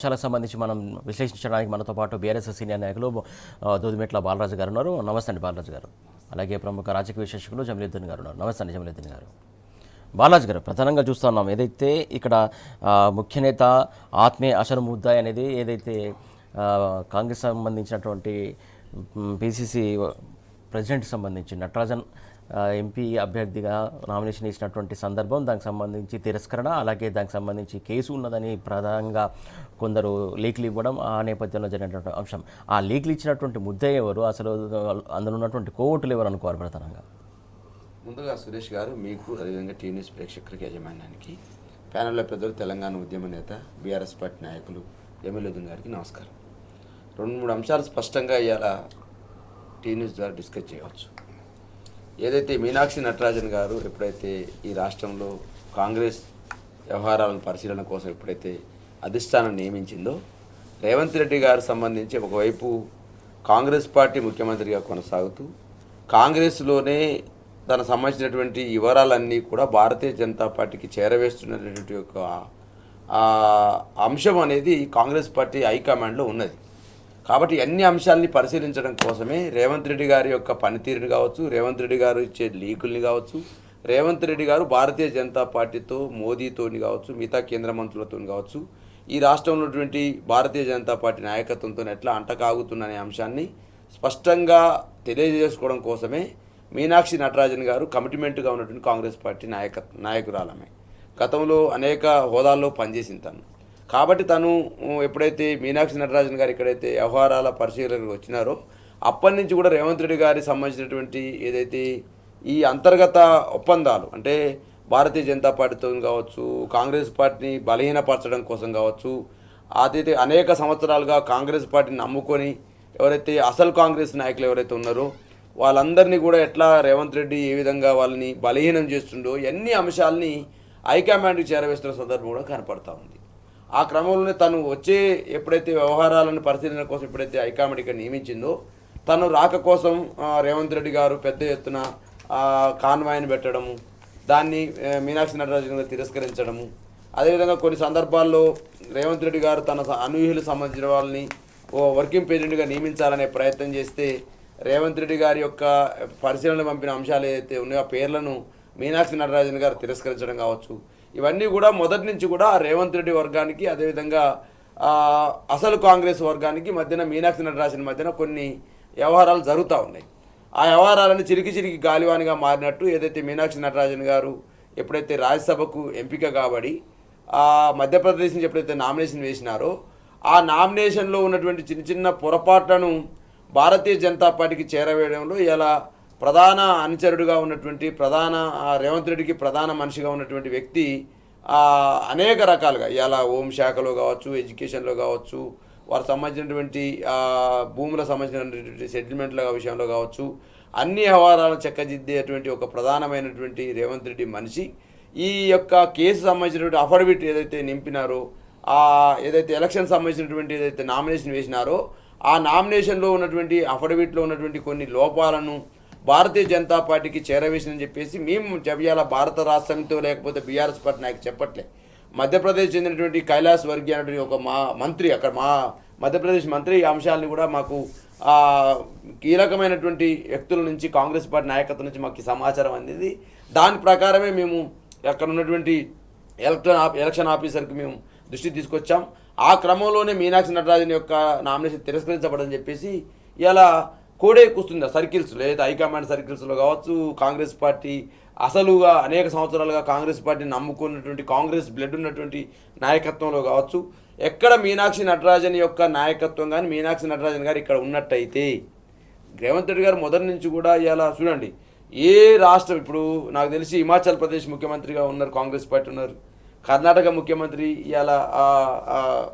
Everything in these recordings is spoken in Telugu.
చాలా సంబంధించి మనం విశ్లేషించడానికి మనతో పాటు బీఆర్ఎస్ సీనియర్ నాయకులు దూదిమెట్ల బాలరాజు గారు ఉన్నారు. నమస్తే అండి బాలరాజు గారు. అలాగే ప్రముఖ రాజకీయ విశ్లేషకులు జమీలుద్దీన్ గారు ఉన్నారు. నమస్తే అండి జమీలుద్దీన్ గారు. బాలరాజు గారు, ప్రధానంగా చూస్తున్నాం ఏదైతే ఇక్కడ ముఖ్య నేత ఆత్మీయ అసలు ముద్దాయి అనేది ఏదైతే కాంగ్రెస్ సంబంధించినటువంటి పిసిసి ప్రెసిడెంట్కి సంబంధించి నటరాజన్ ఎంపీ అభ్యర్థిగా నామినేషన్ ఇచ్చినటువంటి సందర్భం, దానికి సంబంధించి తిరస్కరణ, అలాగే దానికి సంబంధించి కేసు ఉన్నదని ప్రధానంగా కొందరు లీక్లు ఇవ్వడం, ఆ నేపథ్యంలో జరిగినటువంటి అంశం. ఆ లీక్లు ఇచ్చినటువంటి ముద్దే ఎవరు, అసలు అందులో ఉన్నటువంటి కోవటులు ఎవరు అనుకోవాలి ప్రధానంగా? ముందుగా సురేష్ గారు, మీకు అదేవిధంగా టీ న్యూస్ ప్రేక్షకులకి యాజమాన్యానికి, ప్యానెల్లో పెద్దలు, తెలంగాణ ఉద్యమ నేత బీఆర్ఎస్ పార్టీ నాయకులు జమీలుద్దీన్ గారికి నమస్కారం. 2-3 అంశాలు స్పష్టంగా ఇవాళ టీ న్యూస్ ద్వారా డిస్కస్ చేయవచ్చు. ఏదైతే మీనాక్షి నటరాజన్ గారు ఎప్పుడైతే ఈ రాష్ట్రంలో కాంగ్రెస్ వ్యవహారాలను పరిశీలన కోసం ఎప్పుడైతే అధిష్టానం నియమించిందో, రేవంత్ రెడ్డి గారు సంబంధించి ఒకవైపు కాంగ్రెస్ పార్టీ ముఖ్యమంత్రిగా కొనసాగుతూ కాంగ్రెస్లోనే తన సంబంధించినటువంటి వివరాలన్నీ కూడా భారతీయ జనతా పార్టీకి చేరవేస్తున్నటువంటి ఒక అంశం అనేది కాంగ్రెస్ పార్టీ హైకమాండ్లో ఉన్నది. కాబట్టి అన్ని అంశాలని పరిశీలించడం కోసమే రేవంత్ రెడ్డి గారి యొక్క పనితీరుని కావచ్చు, రేవంత్ రెడ్డి గారు ఇచ్చే లీకుల్ని కావచ్చు, రేవంత్ రెడ్డి గారు భారతీయ జనతా పార్టీతో, మోదీతోని కావచ్చు, మిగతా కేంద్ర మంత్రులతో కావచ్చు, ఈ రాష్ట్రంలో ఉన్నటువంటి భారతీయ జనతా పార్టీ నాయకత్వంతో ఎట్లా అంటకాగుతున్న అంశాన్ని స్పష్టంగా తెలియజేసుకోవడం కోసమే మీనాక్షి నటరాజన్ గారు కమిట్మెంట్గా ఉన్నటువంటి కాంగ్రెస్ పార్టీ నాయకురాలమే. గతంలో అనేక హోదాల్లో పనిచేసింది తను. కాబట్టి తను ఎప్పుడైతే మీనాక్షి నటరాజన్ గారు ఇక్కడైతే వ్యవహారాల పరిశీలనకు వచ్చినారో అప్పటి నుంచి కూడా రేవంత్ రెడ్డి గారికి సంబంధించినటువంటి ఏదైతే ఈ అంతర్గత ఒప్పందాలు, అంటే భారతీయ జనతా పార్టీతో కావచ్చు, కాంగ్రెస్ పార్టీని బలహీనపరచడం కోసం కావచ్చు, అదైతే అనేక సంవత్సరాలుగా కాంగ్రెస్ పార్టీని నమ్ముకొని ఎవరైతే అసలు కాంగ్రెస్ నాయకులు ఎవరైతే ఉన్నారో వాళ్ళందరినీ కూడా ఎట్లా రేవంత్ రెడ్డి ఏ విధంగా వాళ్ళని బలహీనం చేస్తుండో ఎన్ని అంశాలని హైకమాండ్కి చేరవేస్తున్న సందర్భం కూడా కనపడతా ఉంది. ఆ క్రమంలోనే తను వచ్చే ఎప్పుడైతే వ్యవహారాలను పరిశీలన కోసం ఎప్పుడైతే హైకమాండ్ ఇక్కడ నియమించిందో, తను రాక కోసం రేవంత్ రెడ్డి గారు పెద్ద ఎత్తున కాన్వాయ్ని పెట్టడము, దాన్ని మీనాక్షి నటరాజన్ గారు తిరస్కరించడము, అదేవిధంగా కొన్ని సందర్భాల్లో రేవంత్ రెడ్డి గారు తన అనూహ్యులకు సంబంధించిన వాళ్ళని వర్కింగ్ ప్రెసిడెంట్గా నియమించాలనే ప్రయత్నం చేస్తే రేవంత్ రెడ్డి గారి యొక్క పరిశీలనలు పంపిన అంశాలు ఏదైతే ఉన్నాయో ఆ పేర్లను మీనాక్షి నటరాజన్ గారు తిరస్కరించడం కావచ్చు, ఇవన్నీ కూడా మొదటి నుంచి కూడా రేవంత్ రెడ్డి వర్గానికి, అదేవిధంగా అసలు కాంగ్రెస్ వర్గానికి మధ్యన మీనాక్షి నటరాజన్ మధ్యన కొన్ని వ్యవహారాలు జరుగుతూ ఉన్నాయి. ఆ వ్యవహారాలను చిరికి గాలివానిగా మారినట్టు ఏదైతే మీనాక్షి నటరాజన్ గారు ఎప్పుడైతే రాజ్యసభకు ఎంపిక కాబడి మధ్యప్రదేశ్ నుంచి ఎప్పుడైతే నామినేషన్ వేసినారో ఆ నామినేషన్లో ఉన్నటువంటి చిన్న పొరపాట్లను భారతీయ జనతా పార్టీకి చేరవేయడంలో ఇలా ప్రధాన అనుచరుడుగా ఉన్నటువంటి రేవంత్ రెడ్డికి ప్రధాన మనిషిగా ఉన్నటువంటి వ్యక్తి అనేక రకాలుగా ఇలా హోంశాఖలో కావచ్చు, ఎడ్యుకేషన్లో కావచ్చు, వారికి సంబంధించినటువంటి భూములకు సంబంధించినటువంటి సెటిల్మెంట్ల విషయంలో కావచ్చు, అన్ని వ్యవహారాలను చక్కదిద్దేటువంటి ఒక ప్రధానమైనటువంటి రేవంత్ రెడ్డి మనిషి ఈ యొక్క కేసు సంబంధించినటువంటి అఫిడవిట్ ఏదైతే నింపినారో, ఏదైతే ఎలక్షన్ సంబంధించినటువంటి ఏదైతే నామినేషన్ వేసినారో ఆ నామినేషన్లో ఉన్నటువంటి అఫిడవిట్లో ఉన్నటువంటి కొన్ని లోపాలను భారతీయ జనతా పార్టీకి చేరవేసిందని చెప్పేసి మేము చెప్పాల భారత రాష్ట్ర సమితితో లేకపోతే బీఆర్ఎస్ పార్టీ నాయకు చెప్పట్లే. మధ్యప్రదేశ్ చెందినటువంటి కైలాస్ వర్గీయ అనేటువంటి ఒక మంత్రి, అక్కడ మధ్యప్రదేశ్ మంత్రి ఈ అంశాలని కూడా మాకు కీలకమైనటువంటి వ్యక్తుల నుంచి, కాంగ్రెస్ పార్టీ నాయకత్వం నుంచి మాకు సమాచారం అందింది. దాని ప్రకారమే మేము అక్కడ ఉన్నటువంటి ఎలక్షన్ ఆఫీసర్కి మేము దృష్టి తీసుకొచ్చాం. ఆ క్రమంలోనే మీనాక్షి నటరాజన్ యొక్క నామినేషన్ తిరస్కరించబడని చెప్పేసి ఇలా కోడే కూస్తుంది సర్కిల్స్, లేదా హైకమాండ్ సర్కిల్స్లో కావచ్చు, కాంగ్రెస్ పార్టీ అసలుగా అనేక సంవత్సరాలుగా కాంగ్రెస్ పార్టీని నమ్ముకున్నటువంటి కాంగ్రెస్ బ్లడ్ ఉన్నటువంటి నాయకత్వంలో కావచ్చు, ఎక్కడ మీనాక్షి నటరాజన్ యొక్క నాయకత్వం కానీ మీనాక్షి నటరాజన్ గారు ఇక్కడ ఉన్నట్టయితే రేవంత్ రెడ్డి గారు మొదటి నుంచి కూడా ఇలా చూడండి, ఏ రాష్ట్రం ఇప్పుడు నాకు తెలిసి హిమాచల్ ప్రదేశ్ ముఖ్యమంత్రిగా ఉన్నారు కాంగ్రెస్ పార్టీ ఉన్నారు, కర్ణాటక ముఖ్యమంత్రి ఇవాళ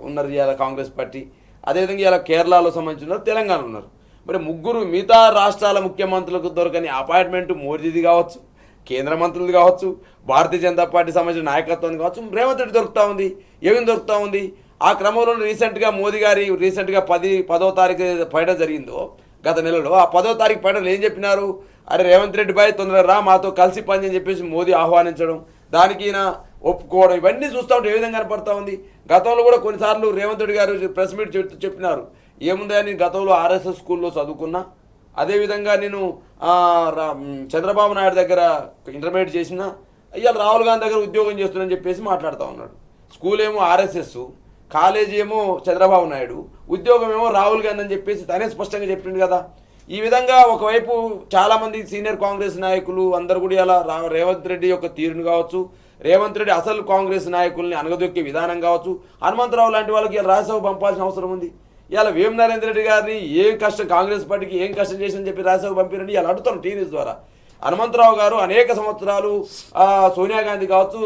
ఉన్నారు ఇవాళ కాంగ్రెస్ పార్టీ, అదేవిధంగా ఇవాళ కేరళలో సంబంధించి ఉన్నారు, తెలంగాణ ఉన్నారు. మరి ముగ్గురు మిగతా రాష్ట్రాల ముఖ్యమంత్రులకు దొరకని అపాయింట్మెంట్ మోదీది కావచ్చు, కేంద్ర మంత్రులు కావచ్చు, భారతీయ జనతా పార్టీ సంబంధించిన నాయకత్వాన్ని కావచ్చు, రేవంత్ రెడ్డి దొరుకుతూ ఉంది. ఏమేమి దొరుకుతూ ఉంది? ఆ క్రమంలో రీసెంట్గా మోదీ గారి 10వ తారీఖు పర్యటన జరిగిందో గత నెలలో, ఆ 10వ తారీఖు పర్యటనలు ఏం చెప్పినారు? అరే రేవంత్ రెడ్డి భాయ్ తొందరగా రా, మాతో కలిసి పని అని చెప్పేసి మోదీ ఆహ్వానించడం, దానికి ఈయన ఒప్పుకోవడం ఇవన్నీ చూస్తూ ఉంటే ఏ విధంగా కనపడతా ఉంది. గతంలో కూడా కొన్నిసార్లు రేవంత్ రెడ్డి గారు ప్రెస్ మీట్ చెప్పినారు, ఏముందా నేను గతంలో ఆర్ఎస్ఎస్ స్కూల్లో చదువుకున్నా, అదేవిధంగా నేను చంద్రబాబు నాయుడు దగ్గర ఇంటర్మీడియట్ చేసిన, ఇవాళ రాహుల్ గాంధీ దగ్గర ఉద్యోగం చేస్తున్నానని చెప్పేసి మాట్లాడుతూ ఉన్నాడు. స్కూల్ ఏమో ఆర్ఎస్ఎస్, కాలేజీ ఏమో చంద్రబాబు నాయుడు, ఉద్యోగం ఏమో రాహుల్ గాంధీ అని చెప్పేసి తనే స్పష్టంగా చెప్పిండు కదా. ఈ విధంగా ఒకవైపు చాలామంది సీనియర్ కాంగ్రెస్ నాయకులు అందరు కూడా ఇలా రేవంత్ రెడ్డి యొక్క తీరును కావచ్చు, రేవంత్ రెడ్డి అసలు కాంగ్రెస్ నాయకుల్ని అనగదొక్కే విధానం కావచ్చు, హనుమంతరావు లాంటి వాళ్ళకి ఇలా రాజ్యసభ పంపాల్సిన అవసరం ఉంది. ఇలా వేం నరేంద్ర రెడ్డి గారిని ఏం కష్టం, కాంగ్రెస్ పార్టీకి ఏం కష్టం చేసిందని చెప్పి రాజ్యసభ పంపిరండి ఇలా అడుగుతాను టీవీస్ ద్వారా. హనుమంతరావు గారు అనేక సంవత్సరాలు సోనియా గాంధీ కావచ్చు,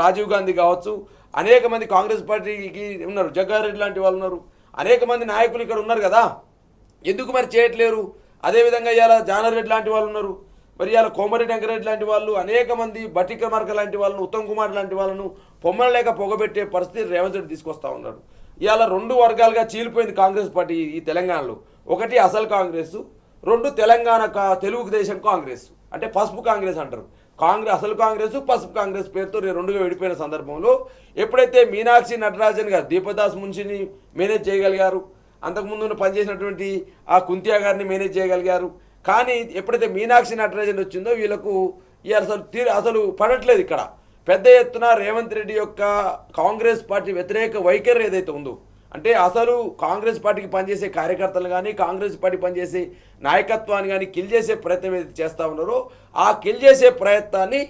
రాజీవ్ గాంధీ కావచ్చు, అనేక మంది కాంగ్రెస్ పార్టీకి ఉన్నారు, జగ్గారెడ్డి లాంటి వాళ్ళు ఉన్నారు, అనేక మంది నాయకులు ఇక్కడ ఉన్నారు కదా, ఎందుకు మరి చేయట్లేరు? అదేవిధంగా ఇవాళ జానారెడ్డి లాంటి వాళ్ళు ఉన్నారు, మరి ఇవాళ కోమరెడ్డి వెంకరెడ్డి లాంటి వాళ్ళు, అనేక మంది బట్టి విక్రమార్క లాంటి వాళ్ళను, ఉత్తమ్ కుమార్ లాంటి వాళ్ళను పొమ్మలేక పొగబెట్టే పరిస్థితి రేవంత్ రెడ్డి తీసుకొస్తా ఉన్నాడు. ఇవాళ రెండు వర్గాలుగా చీలిపోయింది కాంగ్రెస్ పార్టీ ఈ తెలంగాణలో. ఒకటి అసలు కాంగ్రెస్, రెండు తెలంగాణ తెలుగుదేశం కాంగ్రెస్, అంటే పసుపు కాంగ్రెస్ అంటారు. అసలు కాంగ్రెస్, పసుపు కాంగ్రెస్ పేరుతో రెండుగా విడిపోయిన సందర్భంలో ఎప్పుడైతే మీనాక్షి నటరాజన్ గారు దీపదాస్ మున్షిని మేనేజ్ చేయగలిగారు, అంతకుముందు పనిచేసినటువంటి ఆ కుంతియా గారిని మేనేజ్ చేయగలిగారు, కానీ ఎప్పుడైతే మీనాక్షి నటరాజన్ వచ్చిందో వీళ్ళకు అసలు పడట్లేదు. ఇక్కడ పెద్ద ఎత్తున రేవంత్ రెడ్డి యొక్క కాంగ్రెస్ పార్టీ వ్యతిరేక వైఖరి ఏదైతే ఉందో, అంటే అసలు కాంగ్రెస్ పార్టీకి పనిచేసే కార్యకర్తలు కానీ కాంగ్రెస్ పార్టీ పనిచేసే నాయకత్వాన్ని కానీ కిల్ చేసే ప్రయత్నం ఏదైతే చేస్తూ ఉన్నారో, ఆ కిల్ చేసే ప్రయత్నాన్ని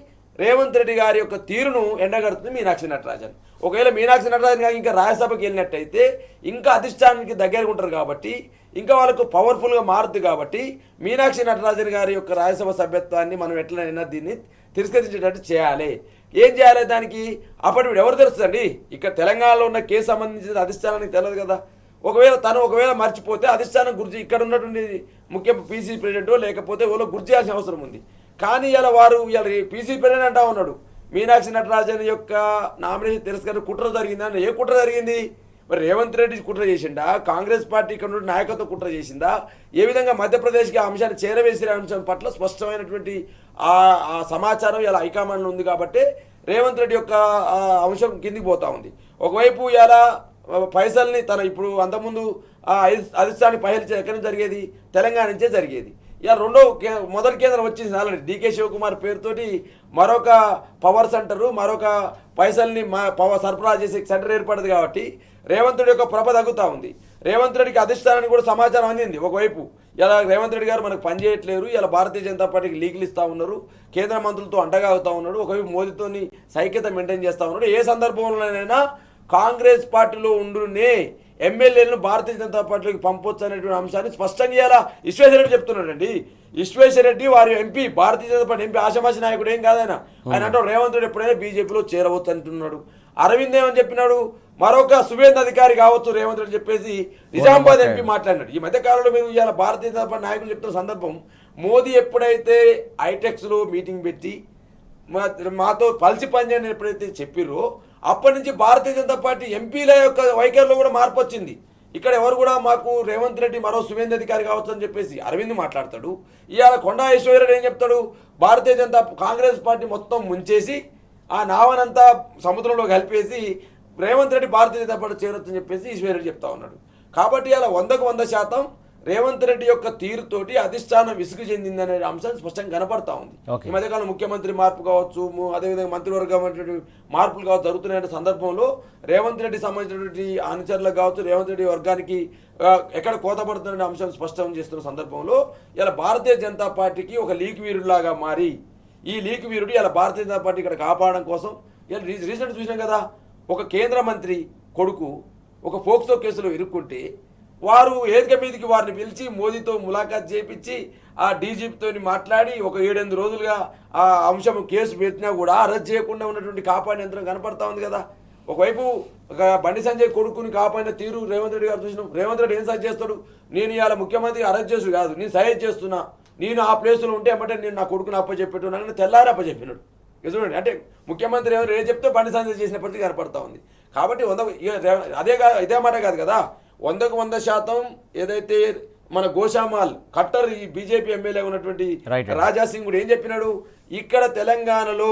రేవంత్ రెడ్డి గారి యొక్క తీరును ఎండగడుతుంది మీనాక్షి నటరాజన్. ఒకవేళ మీనాక్షి నటరాజన్ గారు ఇంకా రాజ్యసభకి వెళ్ళినట్టయితే ఇంకా అధిష్టానానికి దగ్గరగా ఉంటారు కాబట్టి, ఇంకా వాళ్ళకు పవర్ఫుల్గా మారుతుంది కాబట్టి, మీనాక్షి నటరాజన్ గారి యొక్క రాజ్యసభ సభ్యత్వాన్ని మనం ఎట్లనైనా దీన్ని తిరస్కరించేటట్టు చేయాలి. ఏం చేయాలి దానికి? అప్పటి ఎవరు తెలుస్తుందండి? ఇక్కడ తెలంగాణలో ఉన్న కేసు సంబంధించిన అధిష్టానానికి తెలియదు కదా. ఒకవేళ మర్చిపోతే అధిష్టానం గుర్తు ఇక్కడ ఉన్నటువంటి ముఖ్య పీసీ ప్రెసిడెంటో లేకపోతే ఎవరో గుర్తు చేయాల్సిన అవసరం ఉంది. కానీ ఇలా పీసీ ప్రెసిడెంట్ అంటా ఉన్నాడు, మీనాక్షి నటరాజన్ యొక్క నామినేషన్ తిరస్కరణ కుట్ర జరిగిందా? ఏ కుట్ర జరిగింది? మరి రేవంత్ రెడ్డి కుట్ర చేసిండా? కాంగ్రెస్ పార్టీ ఇక్కడ నుండి నాయకత్వం కుట్ర చేసిందా? ఏ విధంగా మధ్యప్రదేశ్కి ఆ అంశాన్ని చేరవేసిన అంశం పట్ల స్పష్టమైనటువంటి ఆ సమాచారం ఇలా హైకమాండ్ ఉంది కాబట్టి రేవంత్ రెడ్డి యొక్క అంశం కిందికి పోతా ఉంది. ఒకవైపు ఇలా పైసల్ని ఇప్పుడు అంతకుముందు అధిష్టానికి పైసలు ఎక్కడి నుంచి జరిగేది? తెలంగాణ నుంచే జరిగేది. ఇలా మొదటి కేంద్రం వచ్చింది ఆల్రెడీ డీకే శివకుమార్ పేరుతోటి మరొక పవర్ సెంటరు, మరొక పైసల్ని పవర్ సరఫరా చేసే సెంటర్ ఏర్పడింది కాబట్టి రేవంత్ రెడ్డి యొక్క ప్రభ తగ్గుతూ ఉంది. రేవంత్ రెడ్డికి అధిష్టానానికి కూడా సమాచారం అందింది. ఒకవైపు ఇలా రేవంత్ రెడ్డి గారు మనకు పనిచేయట్లేరు, ఇలా భారతీయ జనతా పార్టీకి లీకులు ఇస్తూ ఉన్నారు, కేంద్ర మంత్రులతో అండగా అవుతూ ఉన్నాడు, ఒకవైపు మోదీతోని సైక్యత మెయింటైన్ చేస్తూ ఉన్నాడు. ఏ సందర్భంలోనైనా కాంగ్రెస్ పార్టీలో ఉండునే ఎమ్మెల్యేలను భారతీయ జనతా పార్టీలోకి పంపొచ్చు అనేటువంటి అంశాన్ని స్పష్టంగా ఇలా విశ్వేశ్వరరెడ్డి చెప్తున్నాడండి. విశ్వేశ్వరరెడ్డి వారి MP, Bharatiya Janata party MP, ఆశామాషి నాయకుడు ఏం కాదైనా. ఆయన అంటే రేవంత్ రెడ్డి ఎప్పుడైనా బీజేపీలో చేరవచ్చు అంటున్నాడు. అరవింద్ ఏమని చెప్పినాడు? మరొక సువేంద్ర అధికారి కావచ్చు రేవంత్ రెడ్డి చెప్పేసి నిజామాబాద్ ఎంపీ మాట్లాడినాడు. ఈ మధ్యకాలంలో మేము ఇవాళ భారతీయ జనతా పార్టీ నాయకులు చెప్తున్న సందర్భం, మోదీ ఎప్పుడైతే ఐటెక్స్లో మీటింగ్ పెట్టి మాతో పలిసి పనిచేయని ఎప్పుడైతే చెప్పిర్రో అప్పటి నుంచి భారతీయ జనతా పార్టీ ఎంపీల యొక్క వైఖరిలో కూడా మార్పు వచ్చింది. ఇక్కడ ఎవరు కూడా మాకు రేవంత్ రెడ్డి మరో సువేంద్ర అధికారి కావచ్చు అని చెప్పేసి అరవింద్ మాట్లాడతాడు. ఇవాళ కొండా ఈశ్వరరెడ్డి ఏం చెప్తాడు? భారతీయ జనతా కాంగ్రెస్ పార్టీ మొత్తం ముంచేసి ఆ నావనంతా సముద్రంలో కలిపేసి రేవంత్ రెడ్డి భారతీయ జనతా పార్టీ చేరొచ్చని చెప్పేసి ఈశ్వరరెడ్డి చెప్తా ఉన్నాడు. కాబట్టి అలా 100% రేవంత్ రెడ్డి యొక్క తీరుతోటి అధిష్టానం విసుగు చెందిందనే అంశం స్పష్టంగా కనపడతా ఉంది. ఈ మధ్యకాలం ముఖ్యమంత్రి మార్పు కావచ్చు, అదేవిధంగా మంత్రివర్గం మార్పులు కావచ్చు జరుగుతున్న సందర్భంలో రేవంత్ రెడ్డి సంబంధించినటువంటి అనుచరులకు కావచ్చు, రేవంత్ రెడ్డి వర్గానికి ఎక్కడ కోత పడుతున్న అంశం స్పష్టం చేస్తున్న సందర్భంలో ఇలా భారతీయ జనతా పార్టీకి ఒక లీక్ వీరులాగా మారి, ఈ లీక్ వీరుడు ఇలా భారతీయ జనతా పార్టీ ఇక్కడ కాపాడడం కోసం ఇలా రీసెంట్ చూసినాం కదా, ఒక కేంద్ర మంత్రి కొడుకు ఒక పోక్సో కేసులో ఇరుక్కుంటే వారు ఏదిక మీదకి వారిని పిలిచి మోదీతో ములాఖాత్ చేయించి ఆ డీజీపీతో మాట్లాడి ఒక 7-8 రోజులుగా ఆ అంశం కేసు పెట్టినా కూడా అరెస్ట్ చేయకుండా ఉన్నటువంటి కాపాడిన యంత్రం కనపడతా ఉంది కదా. ఒకవైపు బండి సంజయ్ కొడుకుని కాపాడిన తీరు రేవంత్ రెడ్డి గారు చూసినాం. రేవంత్ రెడ్డి ఏం సజెస్ట్ చేస్తాడు? నేను ఇవాళ ముఖ్యమంత్రి అరెస్ట్ చేసు కాదు, నేను సజెస్ట్ చేస్తున్నా, నేను ఆ ప్లేస్లో ఉంటే ఏమంటే నేను నా కొడుకుని అప్పచెప్పెట్టున్నాను, తెల్లారి అప్పచెప్పినాడు. చూడండి, అంటే ముఖ్యమంత్రి ఎవరు ఏం చెప్తే బండి సంజయ్ చేసిన పరిస్థితి కనపడతా ఉంది. కాబట్టి ఇదే మాట కాదు కదా, 100% ఏదైతే మన గోషామాల్ కట్టర్ ఈ బీజేపీ ఎమ్మెల్యే ఉన్నటువంటి రాజాసింగ్ కూడా ఏం చెప్పినాడు? ఇక్కడ తెలంగాణలో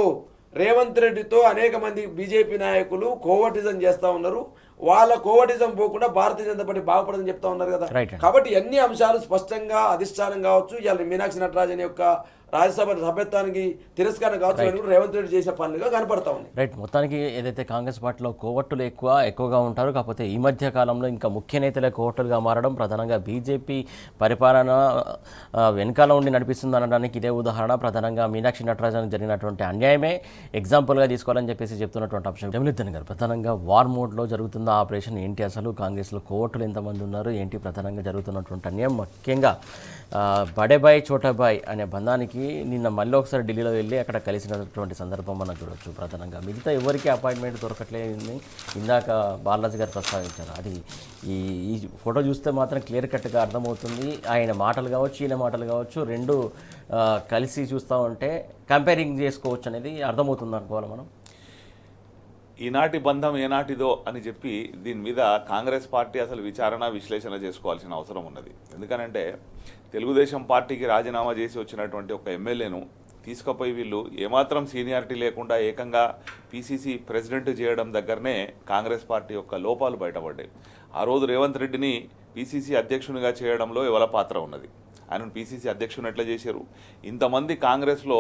రేవంత్ రెడ్డితో అనేక మంది బీజేపీ నాయకులు కోవటిజం చేస్తూ ఉన్నారు. వాళ్ళ కోవటిజం పోకుండా భారతీయ జనతా పార్టీ బాగుపడదని చెప్తా ఉన్నారు కదా. రైట్. కాబట్టి అన్ని అంశాలు స్పష్టంగా అధిష్టానం కావచ్చు, ఇవాళ మీనాక్షి నటరాజన్ యొక్క రాజ్యసభ సభ్యత్వానికి తిరస్కరణ కావచ్చు, ఇవన్నీ కూడా రేవంత్ రెడ్డి చేసిన పనులుగా కనపడతా ఉంది. రైట్. మొత్తానికి ఏదైతే కాంగ్రెస్ పార్టీలో కోవట్టులు ఎక్కువగా ఉంటారు, కాకపోతే ఈ మధ్య కాలంలో ఇంకా ముఖ్య నేతలే కోవట్టులుగా మారడం, ప్రధానంగా బీజేపీ పరిపాలన వెనకాల ఉండి నడిపిస్తుంది అనడానికి ఇదే ఉదాహరణ. ప్రధానంగా మీనాక్షి నటరాజన్ జరిగినటువంటి అన్యాయమే ఎగ్జాంపుల్గా తీసుకోవాలని చెప్పేసి చెప్తున్నటువంటి అంశం. జమీలుద్దీన్ గారు, ప్రధానంగా వార్ మోడ్లో జరుగుతున్న ఆపరేషన్ ఏంటి, అసలు కాంగ్రెస్లో కోవట్టులు ఎంతమంది ఉన్నారు ఏంటి, ప్రధానంగా జరుగుతున్నటువంటి అన్యాయం, ముఖ్యంగా బడేబాయ్ చోటాబాయ్ అనే బంధానికి నిన్న మళ్ళీ ఒకసారి ఢిల్లీలో వెళ్ళి అక్కడ కలిసినటువంటి సందర్భం మనం చూడొచ్చు. ప్రధానంగా మిగతా ఎవరికి అపాయింట్మెంట్ దొరకట్లేదని ఇందాక బాలరాజు గారు ప్రస్తావించారు. అది ఈ ఫోటో చూస్తే మాత్రం క్లియర్ కట్గా అర్థమవుతుంది. ఆయన మాటలు కావచ్చు, ఈయన మాటలు కావచ్చు, రెండు కలిసి చూస్తూ ఉంటే కంపేరింగ్ చేసుకోవచ్చు అనేది అర్థమవుతుంది అనుకోవాలి మనం. ఈనాటి బంధం ఏనాటిదో అని చెప్పి దీని మీద కాంగ్రెస్ పార్టీ అసలు విశ్లేషణ చేసుకోవాల్సిన అవసరం ఉన్నది. ఎందుకనంటే తెలుగుదేశం పార్టీకి రాజీనామా చేసి వచ్చినటువంటి ఒక ఎమ్మెల్యేను తీసుకుపోయి వీళ్ళు ఏమాత్రం సీనియారిటీ లేకుండా ఏకంగా పీసీసీ ప్రెసిడెంట్ చేయడం దగ్గరనే కాంగ్రెస్ పార్టీ యొక్క లోపాలు బయటపడ్డాయి. ఆ రోజు రేవంత్ రెడ్డిని పీసీసీ అధ్యక్షునిగా చేయడంలో ఎవల పాత్ర ఉన్నది, ఆయనను పీసీసీ అధ్యక్షుని ఎట్లా చేశారు, ఇంతమంది కాంగ్రెస్లో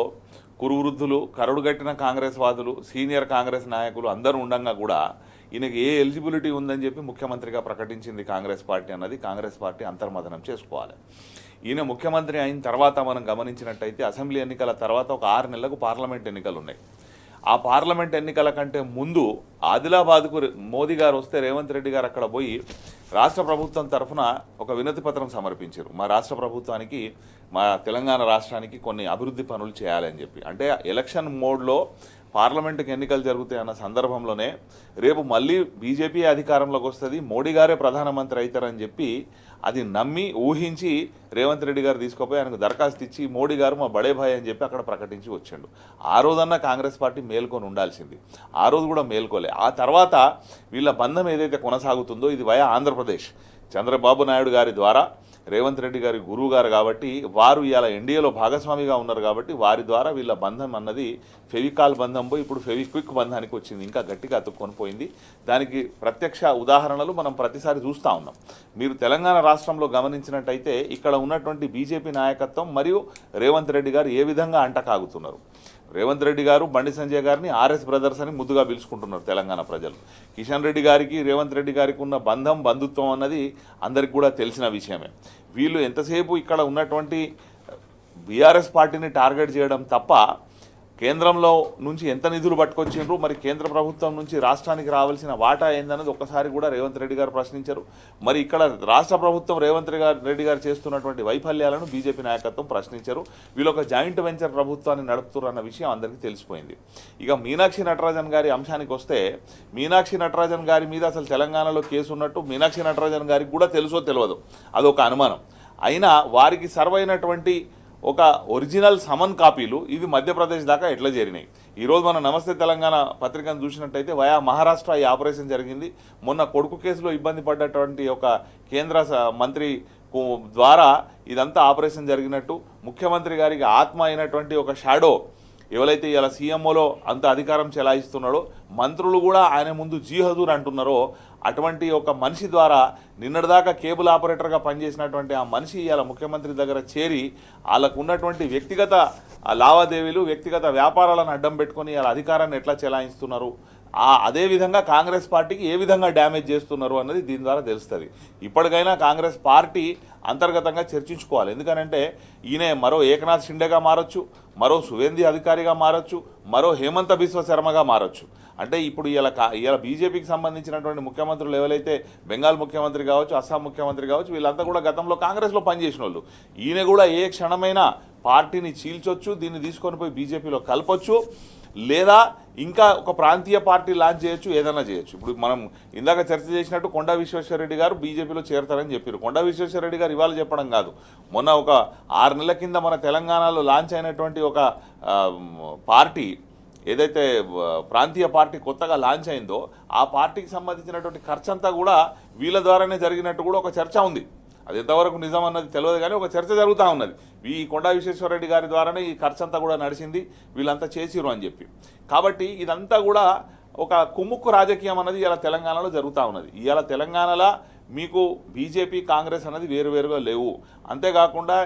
కురువృద్ధులు, కరడుగట్టిన కాంగ్రెస్ వాదులు, సీనియర్ కాంగ్రెస్ నాయకులు అందరూ ఉండగా కూడా ఈయనకి ఏ ఎలిజిబిలిటీ ఉందని చెప్పి ముఖ్యమంత్రిగా ప్రకటించింది కాంగ్రెస్ పార్టీ అన్నది కాంగ్రెస్ పార్టీ అంతర్మథనం చేసుకోవాలి. ఈయన ముఖ్యమంత్రి అయిన తర్వాత మనం గమనించినట్టయితే అసెంబ్లీ ఎన్నికల తర్వాత ఒక 6 నెలలకు పార్లమెంట్ ఎన్నికలు ఉన్నాయి. ఆ పార్లమెంట్ ఎన్నికల కంటే ముందు ఆదిలాబాద్కు మోదీ గారు వస్తే రేవంత్ రెడ్డి గారు అక్కడ పోయి రాష్ట్ర ప్రభుత్వం తరఫున ఒక వినతి పత్రం సమర్పించారు. మా రాష్ట్ర ప్రభుత్వానికి, మా తెలంగాణ రాష్ట్రానికి కొన్ని అభివృద్ధి పనులు చేయాలని చెప్పి. అంటే ఎలక్షన్ మోడ్లో పార్లమెంటుకి ఎన్నికలు జరుగుతాయి అన్న సందర్భంలోనే రేపు మళ్ళీ బీజేపీ అధికారంలోకి వస్తుంది, మోడీ గారే ప్రధానమంత్రి అవుతారని చెప్పి అది నమ్మి ఊహించి రేవంత్ రెడ్డి గారు తీసుకుపోయి ఆయనకు దరఖాస్తు ఇచ్చి మోడీ గారు మా బడే భాయ్ అని చెప్పి అక్కడ ప్రకటించి వచ్చాడు. ఆ రోజన్నా కాంగ్రెస్ పార్టీ మేల్కొని ఉండాల్సింది, ఆ రోజు కూడా మేల్కోలే. ఆ తర్వాత వీళ్ళ బంధం ఏదైతే కొనసాగుతుందో ఇది వయా ఆంధ్రప్రదేశ్, చంద్రబాబు నాయుడు గారి ద్వారా రేవంత్ రెడ్డి గారి గురువు గారు కాబట్టి వారు ఇవాళ ఎన్డీఏలో భాగస్వామిగా ఉన్నారు కాబట్టి వారి ద్వారా వీళ్ళ బంధం అన్నది ఫెవికాల్ బంధం పోయి ఇప్పుడు ఫెవిక్విక్ బంధానికి వచ్చింది, ఇంకా గట్టిగా అతుక్కొని పోయింది. దానికి ప్రత్యక్ష ఉదాహరణలు మనం ప్రతిసారి చూస్తూ ఉన్నాం. మీరు తెలంగాణ రాష్ట్రంలో గమనించినట్టయితే ఇక్కడ ఉన్నటువంటి బీజేపీ నాయకత్వం మరియు రేవంత్ రెడ్డి గారు ఏ విధంగా అంటకాగుతున్నారు. రేవంత్ రెడ్డి గారు బండి సంజయ్ గారిని ఆర్ఎస్ బ్రదర్స్ అని ముద్దుగా పిలుచుకుంటున్నారు తెలంగాణ ప్రజలు. కిషన్ రెడ్డి గారికి రేవంత్ రెడ్డి గారికి ఉన్న బంధుత్వం అన్నది అందరికి కూడా తెలిసిన విషయమే. వీళ్ళు ఎంతసేపు ఇక్కడ ఉన్నటువంటి బీఆర్ఎస్ పార్టీని టార్గెట్ చేయడం తప్ప కేంద్రంలో నుంచి ఎంత నిధులు పట్టుకొచ్చిండ్రు, మరి కేంద్ర ప్రభుత్వం నుంచి రాష్ట్రానికి రావాల్సిన వాటా ఏందన్నది ఒక్కసారి కూడా రేవంత్ రెడ్డి గారు ప్రశ్నించారు. మరి ఇక్కడ రాష్ట్ర ప్రభుత్వం రేవంత్ రెడ్డి గారు చేస్తున్నటువంటి వైఫల్యాలను బీజేపీ నాయకత్వం ప్రశ్నించారు. వీళ్ళు ఒక జాయింట్ వెంచర్ ప్రభుత్వాన్ని నడుపుతున్నారు అన్న విషయం అందరికీ తెలిసిపోయింది. ఇక మీనాక్షి నటరాజన్ గారి అంశానికి వస్తే, మీనాక్షి నటరాజన్ గారి మీద అసలు తెలంగాణలో కేసు ఉన్నట్టు మీనాక్షి నటరాజన్ గారికి కూడా తెలుసో తెలియదు, అదొక అనుమానం. అయినా వారికి సర్వైనటువంటి ఒక ఒరిజినల్ సమన్ కాపీలు ఇవి మధ్యప్రదేశ్ దాకా ఎట్లా చేరినాయి. ఈరోజు మనం నమస్తే తెలంగాణ పత్రికను చూసినట్టయితే వయా మహారాష్ట్ర ఈ ఆపరేషన్ జరిగింది. మొన్న కొడుకు కేసులో ఇబ్బంది పడ్డటువంటి ఒక కేంద్ర మంత్రి ద్వారా ఇదంతా ఆపరేషన్ జరిగినట్టు, ముఖ్యమంత్రి గారికి ఆత్మ అయినటువంటి ఒక షాడో ఎవరైతే ఇలా సీఎంఓలో అంత అధికారం చెలాయిస్తున్నాడో, మంత్రులు కూడా ఆయన ముందు జీ హజూర్ అంటున్నారో, అటువంటి ఒక మనిషి ద్వారా నిన్నటిదాకా కేబుల్ ఆపరేటర్గా పనిచేసినటువంటి ఆ మనిషి ఇలా ముఖ్యమంత్రి దగ్గర చేరి వాళ్ళకు ఉన్నటువంటి వ్యక్తిగత లావాదేవీలు, వ్యక్తిగత వ్యాపారాలను అడ్డం పెట్టుకొని వాళ్ళ అధికారాన్ని ఎట్లా చెలాయిస్తున్నారు, అదేవిధంగా కాంగ్రెస్ పార్టీకి ఏ విధంగా డ్యామేజ్ చేస్తున్నారు అన్నది దీని ద్వారా తెలుస్తుంది. ఇప్పటికైనా కాంగ్రెస్ పార్టీ అంతర్గతంగా చర్చించుకోవాలి. ఎందుకనంటే ఈయన మరో ఏకనాథ్ షిండేగా మారచ్చు, మరో సువేంది అధికారిగా మారచ్చు, మరో హేమంత బిశ్వ శర్మగా మారచ్చు. అంటే ఇప్పుడు ఇలా బీజేపీకి సంబంధించినటువంటి ముఖ్యమంత్రులు ఎవరైతే బెంగాల్ ముఖ్యమంత్రి కావచ్చు, అస్సాం ముఖ్యమంత్రి కావచ్చు, వీళ్ళంతా కూడా గతంలో కాంగ్రెస్లో పనిచేసిన వాళ్ళు. ఈయన కూడా ఏ క్షణమైనా పార్టీని చీల్చొచ్చు, దీన్ని తీసుకొని పోయి బీజేపీలో కలపొచ్చు, లేదా ఇంకా ఒక ప్రాంతీయ పార్టీ లాంచ్ చేయొచ్చు, ఏదైనా చేయొచ్చు. ఇప్పుడు మనం ఇందాక చర్చ చేసినట్టు కొండా విశ్వేశ్వరరెడ్డి గారు బీజేపీలో చేరతారని చెప్పారు. కొండా విశ్వేశ్వరరెడ్డి గారు ఇవాళ చెప్పడం కాదు, మొన్న ఒక 6 నెలల కింద మన తెలంగాణలో లాంచ్ అయినటువంటి ఒక పార్టీ ఏదైతే ప్రాంతీయ పార్టీ కొత్తగా లాంచ్ అయిందో ఆ పార్టీకి సంబంధించినటువంటి ఖర్చంతా కూడా వీళ్ళ ద్వారానే జరిగినట్టు కూడా ఒక చర్చ ఉంది. అది ఎంతవరకు నిజం అన్నది తెలియదు, కానీ ఒక చర్చ జరుగుతూ ఉన్నది. ఈ కొండా విశ్వేశ్వరరెడ్డి గారి ద్వారానే ఈ ఖర్చు అంతా కూడా నడిచింది, వీళ్ళంతా చేసిరు అని చెప్పి. కాబట్టి ఇదంతా కూడా ఒక కుమ్ముక్కు రాజకీయం అన్నది ఇలా తెలంగాణలో జరుగుతూ ఉన్నది. ఇవాళ తెలంగాణలో మీకు బీజేపీ కాంగ్రెస్ అన్నది వేరువేరుగా లేవు. అంతేకాకుండా